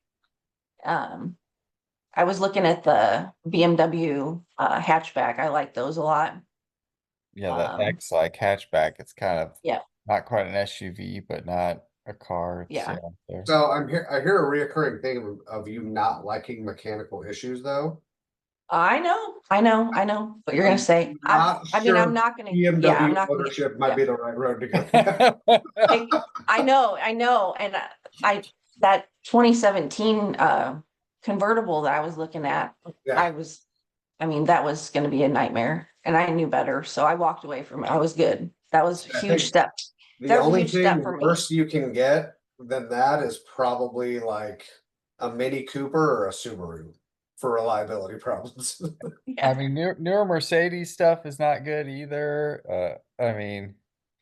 Um, I was looking at the BMW hatchback. I like those a lot. Yeah, that Um, X like hatchback, it's kind of yeah, not quite an SUV, but not a car. It's yeah. yeah, there. so I hear a reoccurring thing of you not liking mechanical issues though. I know what you're gonna say. Not I mean, I'm sure not gonna, yeah, I'm BMW not gonna, ownership might yeah. be the right road to go down. I know, and I that 2017 convertible that I was looking at, Yeah. I mean, that was gonna be a nightmare, and I knew better, so I walked away from it. I was good. That was a I huge think step. the That was a only huge step thing for me. worse you can get than that is probably like a Mini Cooper or a Subaru for reliability problems. I Yeah, mean, newer Mercedes stuff is not good either. I mean,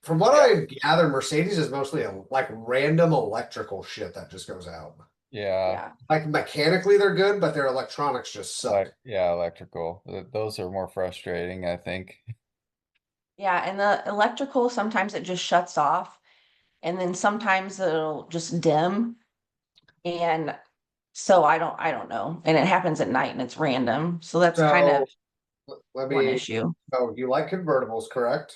From what yeah, I gather, Mercedes is mostly like random electrical shit that just goes out. yeah, yeah, Like mechanically they're good, but their electronics just suck. like yeah, electrical. Those are more frustrating, I think. yeah, and the electrical, sometimes it just shuts off, and then sometimes it'll just dim, and so I don't know, and it happens at night and it's random, so that's kind of So let one me, issue. oh, you like convertibles, correct?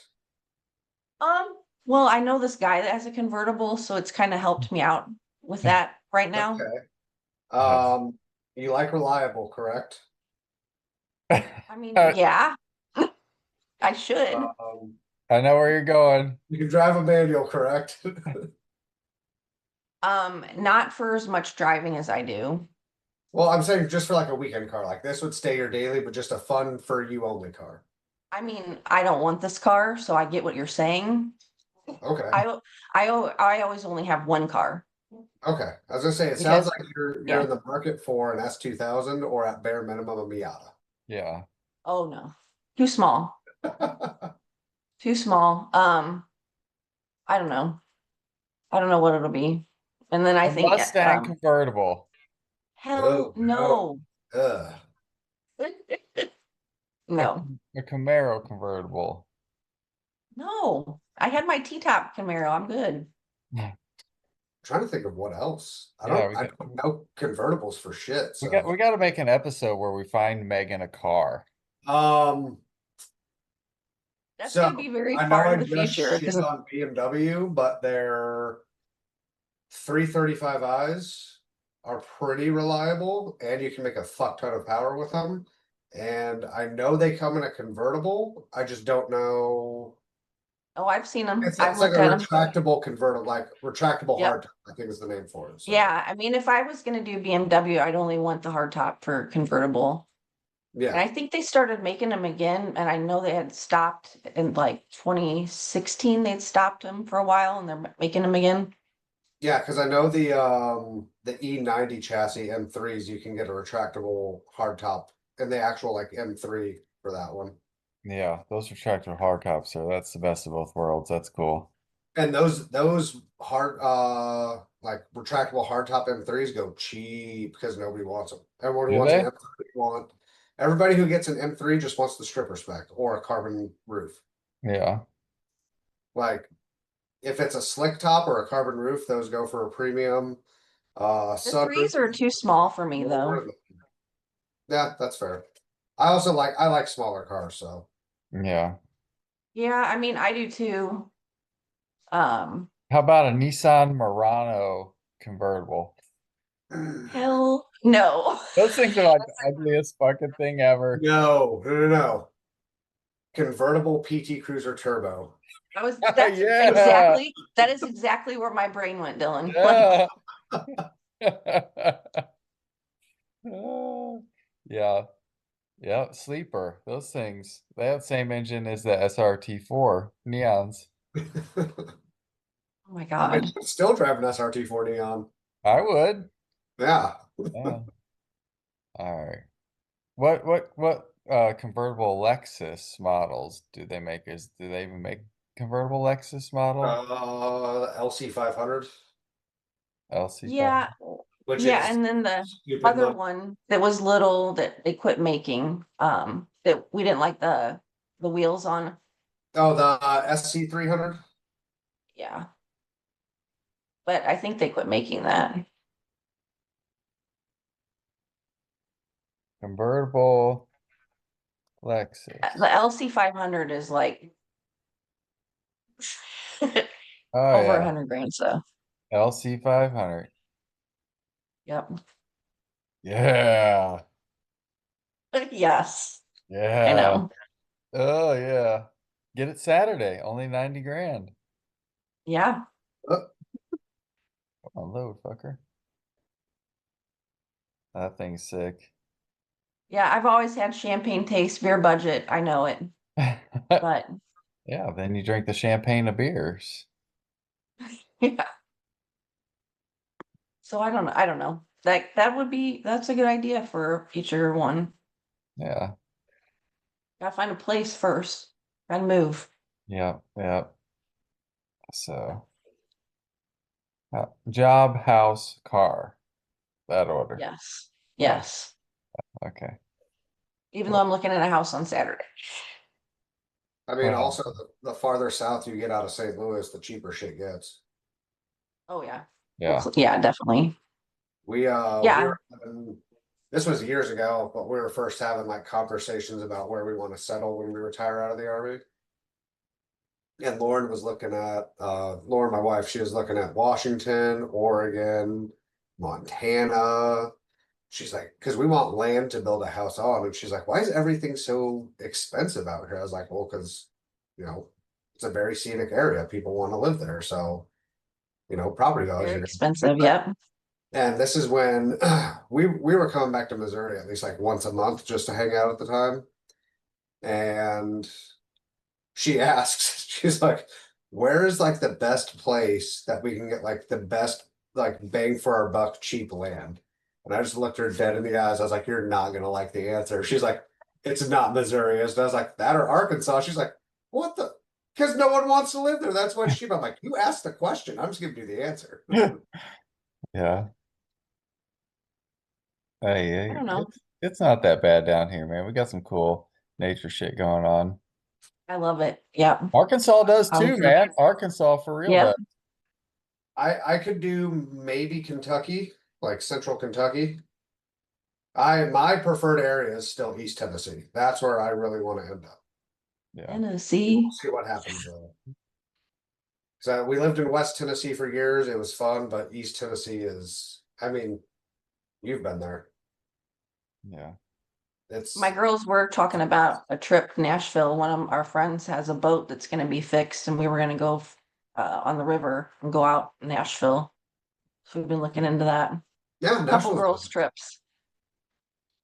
Well, I know this guy that has a convertible, so it's kind of helped me out with that right now. Okay. Uh, You like reliable, correct? I mean, yeah, I should. Um, I know where you're going. you can drive a manual, correct? Not for as much driving as I do. Well, I'm saying just for like a weekend car, like this would stay your daily, but just a fun for you only car. I mean, I don't want this car, so I get what you're saying. Okay. I I always only have one car Okay. I was gonna say it sounds because like you're yeah. in the market for an S2000 or at bare minimum a Miata. Yeah. Oh no. Too small. Too small. I don't know. I don't know what it'll be. And then I A think Mustang convertible. hell Oh no. no. Ugh. A, No. a Camaro convertible. No. I had my T-top Camaro. I'm good. Trying to think of what else. Yeah, I don't know convertibles for shit. we So got to make an episode where we find Megan a car. um That's so gonna be very I know far I in the just future shit because on BMW, but their 335i's are pretty reliable and you can make a fuck ton of power with them. And I know they come in a convertible. I just don't know. oh, I've seen them. I've It's like a looked at them. retractable convertible, like retractable Yep. hardtop, I think is the name for it. So Yeah. I mean, if I was gonna do BMW, I'd only want the hardtop for convertible. And yeah. I think they started making them again, and I know they had stopped in like 2016. They'd stopped them for a while, and they're making them again. Yeah, because I know the E90 chassis M3s you can get a retractable hardtop and the actual like M3 for that one. Yeah, those retractable hardtops, so that's the best of both worlds. That's cool. And those hard like retractable hardtop M3s go cheap because nobody wants them. Everyone who Do wants an they? M3 want everybody who gets an M3 just wants the stripper spec or a carbon roof. Yeah. Like if it's a slick top or a carbon roof, those go for a premium. The Sunroof threes are too small for me, though. lower. Yeah, that's fair. I like smaller cars, so Yeah. Yeah, I mean, I do too. Um, How about a Nissan Murano convertible? hell no. Those things are like the ugliest fucking thing ever. no. Convertible PT Cruiser Turbo. Yeah. That is exactly where my brain went, Dylan. Like, Yeah. Yeah. Yeah. Sleeper. Those things. They have the same engine as the SRT4 Neons. oh my I mean, God. still driving SRT4 Neon. I would. Yeah. Yeah. All right. What convertible Lexus models do they make? Do they even make convertible Lexus model? LC 500, LC5? Yeah, which yeah, is and then the stupid other much. one that was little that they quit making, that we didn't like the wheels on. Oh, the SC 300. Yeah, but I think they quit making that. Convertible Lexus. The LC 500 is like Oh over a yeah. hundred grand, so LC500. yep. Yeah. Yes, I Yeah. know. Oh yeah. Get it Saturday, only 90 grand. Yeah. Oh, Come on, load, fucker. That thing's sick. Yeah, I've always had champagne taste, beer budget. I know it, but Yeah, then you drink the champagne of beers. yeah. So I don't know. I don't know. That's a good idea for a future one. Yeah, Gotta find a place first. Gotta move. yeah, yeah. So, job, house, car, that order. Yes. Yeah, Yes. okay. Even though Cool. I'm looking at a house on Saturday. I mean, Well, also the farther south you get out of St. Louis, the cheaper shit gets. Oh yeah. yeah, Yeah, definitely. We Yeah. were this was years ago, but we were first having like conversations about where we want to settle when we retire out of the army. And Lauren was looking at Lauren, my wife, she was looking at Washington, Oregon, Montana. She's like, because we want land to build a house on. And she's like, why is everything so expensive out here? I was like, well, because, you know, it's a very scenic area. People want to live there. So, property values Very are going expensive. to. Yep. And this is when we were coming back to Missouri at least like once a month just to hang out at the time. And she asks, she's like, where is like the best place that we can get like the best like bang for our buck cheap land? And I just looked her dead in the eyes. I was like, you're not gonna like the answer. She's like, it's not Missouri. And I was like, that or Arkansas. She's like, what the? Because no one wants to live there. That's what's cheap. I'm like, you asked the question. I'm just giving you the answer. yeah. I Hey, don't know. it's not that bad down here, man. We got some cool nature shit going on. I love it. Yep. Arkansas does I was too, man. Arkansas for real Yep. does. I could do maybe Kentucky, like central Kentucky. My preferred area is still East Tennessee. That's where I really want to end up. Yeah. Tennessee. We'll see what happens though. So we lived in West Tennessee for years. It was fun, but East Tennessee is, I mean, you've been there. Yeah. My It's girls were talking about a trip to Nashville. One of our friends has a boat that's going to be fixed, and we were going to go on the river and go out in Nashville. So we've been looking into that. yeah, Couple Nashville's girls good. trips.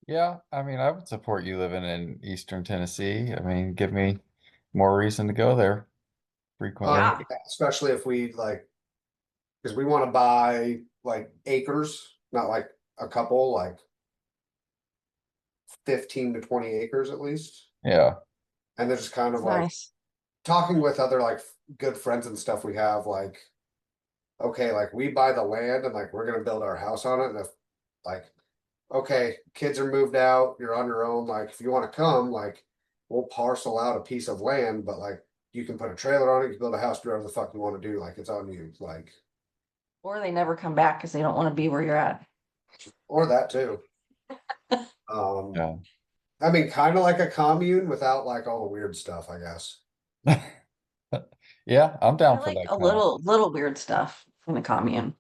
Yeah. I mean, I would support you living in Eastern Tennessee. I mean, give me more reason to go there frequently. Yeah. Especially if we like, because we want to buy like acres, not like a couple, like 15 to 20 acres at least. Yeah. And they're just kind of It's like nice. talking with other like good friends and stuff we have, like, okay, like we buy the land and like we're gonna build our house on it. And if like, okay, kids are moved out, you're on your own, like if you want to come, like we'll parcel out a piece of land, but like you can put a trailer on it, you can build a house, do whatever the fuck you want to do, like it's on you, like, Or they never come back because they don't want to be where you're at. or that too. Um, Yeah. I mean, kind of like a commune without like all the weird stuff, I guess. Yeah, I'm I down for like that a kind of. little weird stuff in the commune.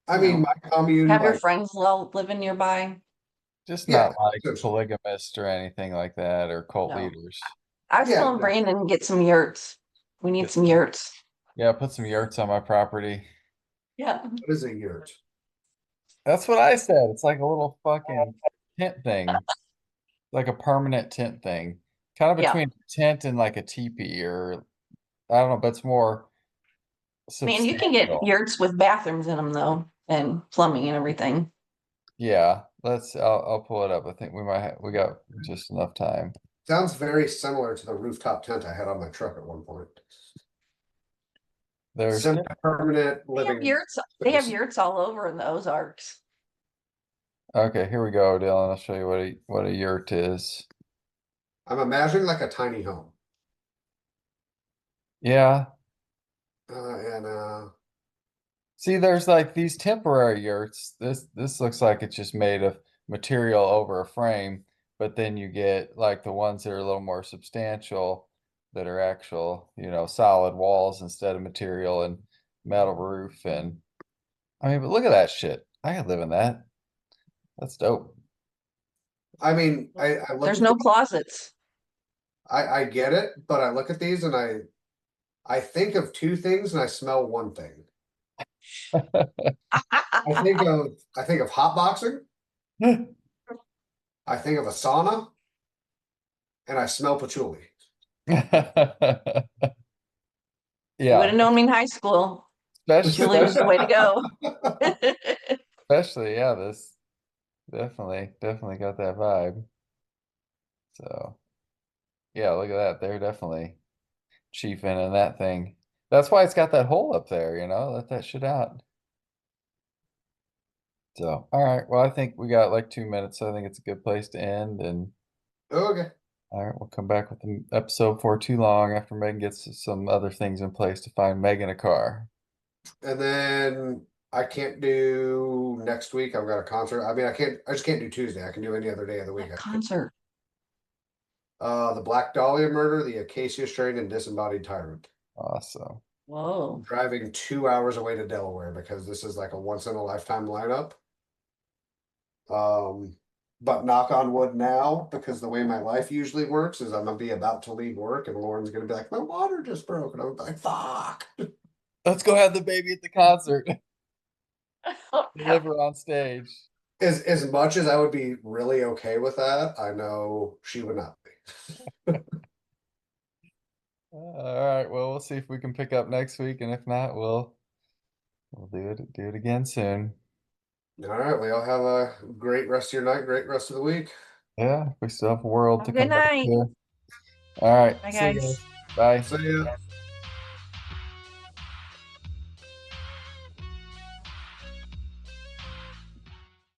I You mean, know, my commune, have your like, friends living nearby. Just yeah, not like essentially. polygamist or anything like that or cult No, leaders. I was Yeah, telling Brandon to get some yurts. We need Get some some, yurts. yeah, put some yurts on my property. Yeah. what is a yurt? That's what I said. It's like a little fucking tent thing, like a permanent tent thing, kind of Yeah. between a tent and like a teepee, or I don't know, but it's more Man, you can get substantial. yurts with bathrooms in them though, and plumbing and everything. Yeah, I'll pull it up. I think we got just enough time. Sounds very similar to the rooftop tent I had on my truck at one point. There's Semi-permanent They have living yurts. They have space. yurts all over in the Ozarks. okay, here we go, Dylan. I'll show you what a yurt is. I'm imagining like a tiny home. Yeah. And See, there's like these temporary yurts. This looks like it's just made of material over a frame, but then you get like the ones that are a little more substantial that are actual, solid walls instead of material and metal roof. And I mean, but look at that shit. I could live in that. That's dope. I mean, I look There's at no closets. I get it, but I look at these and I think of two things and I smell one thing. I think of hot boxing, I think of a sauna, and I smell patchouli. You would Yeah, have known me in high school. especially, Patchouli was the way to go. especially, yeah, this definitely got that vibe. So, yeah, look at that. They're definitely chiefing in that thing. That's why it's got that hole up there, let that shit out. So, all right. Well, I think we got like 2 minutes, so I think it's a good place to end. And Okay. all right, we'll come back with the episode before too long after Megan gets some other things in place to find Megan a car. And then I can't do next week. I've got a concert. I mean, I just can't do Tuesday. I can do any other day of the week. That concert. The Black Dahlia murder, the Acacia strain, and disembodied tyrant. Awesome. Whoa. Driving 2 hours away to Delaware because this is like a once in a lifetime lineup. But knock on wood now, because the way my life usually works is I'm gonna be about to leave work and Lauren's gonna be like, my water just broke. And I'm like, fuck. Let's go have the baby at the concert. Oh, no. Deliver on stage. As much as I would be really okay with that, I know she would not be. All right. Well, we'll see if we can pick up next week, and if not, we'll do it again soon. All right, we all have a great rest of your night, great rest of the week. Yeah, we still have a world Have to a good come back night. to. All right. Bye, See you guys. guys. Bye. See ya.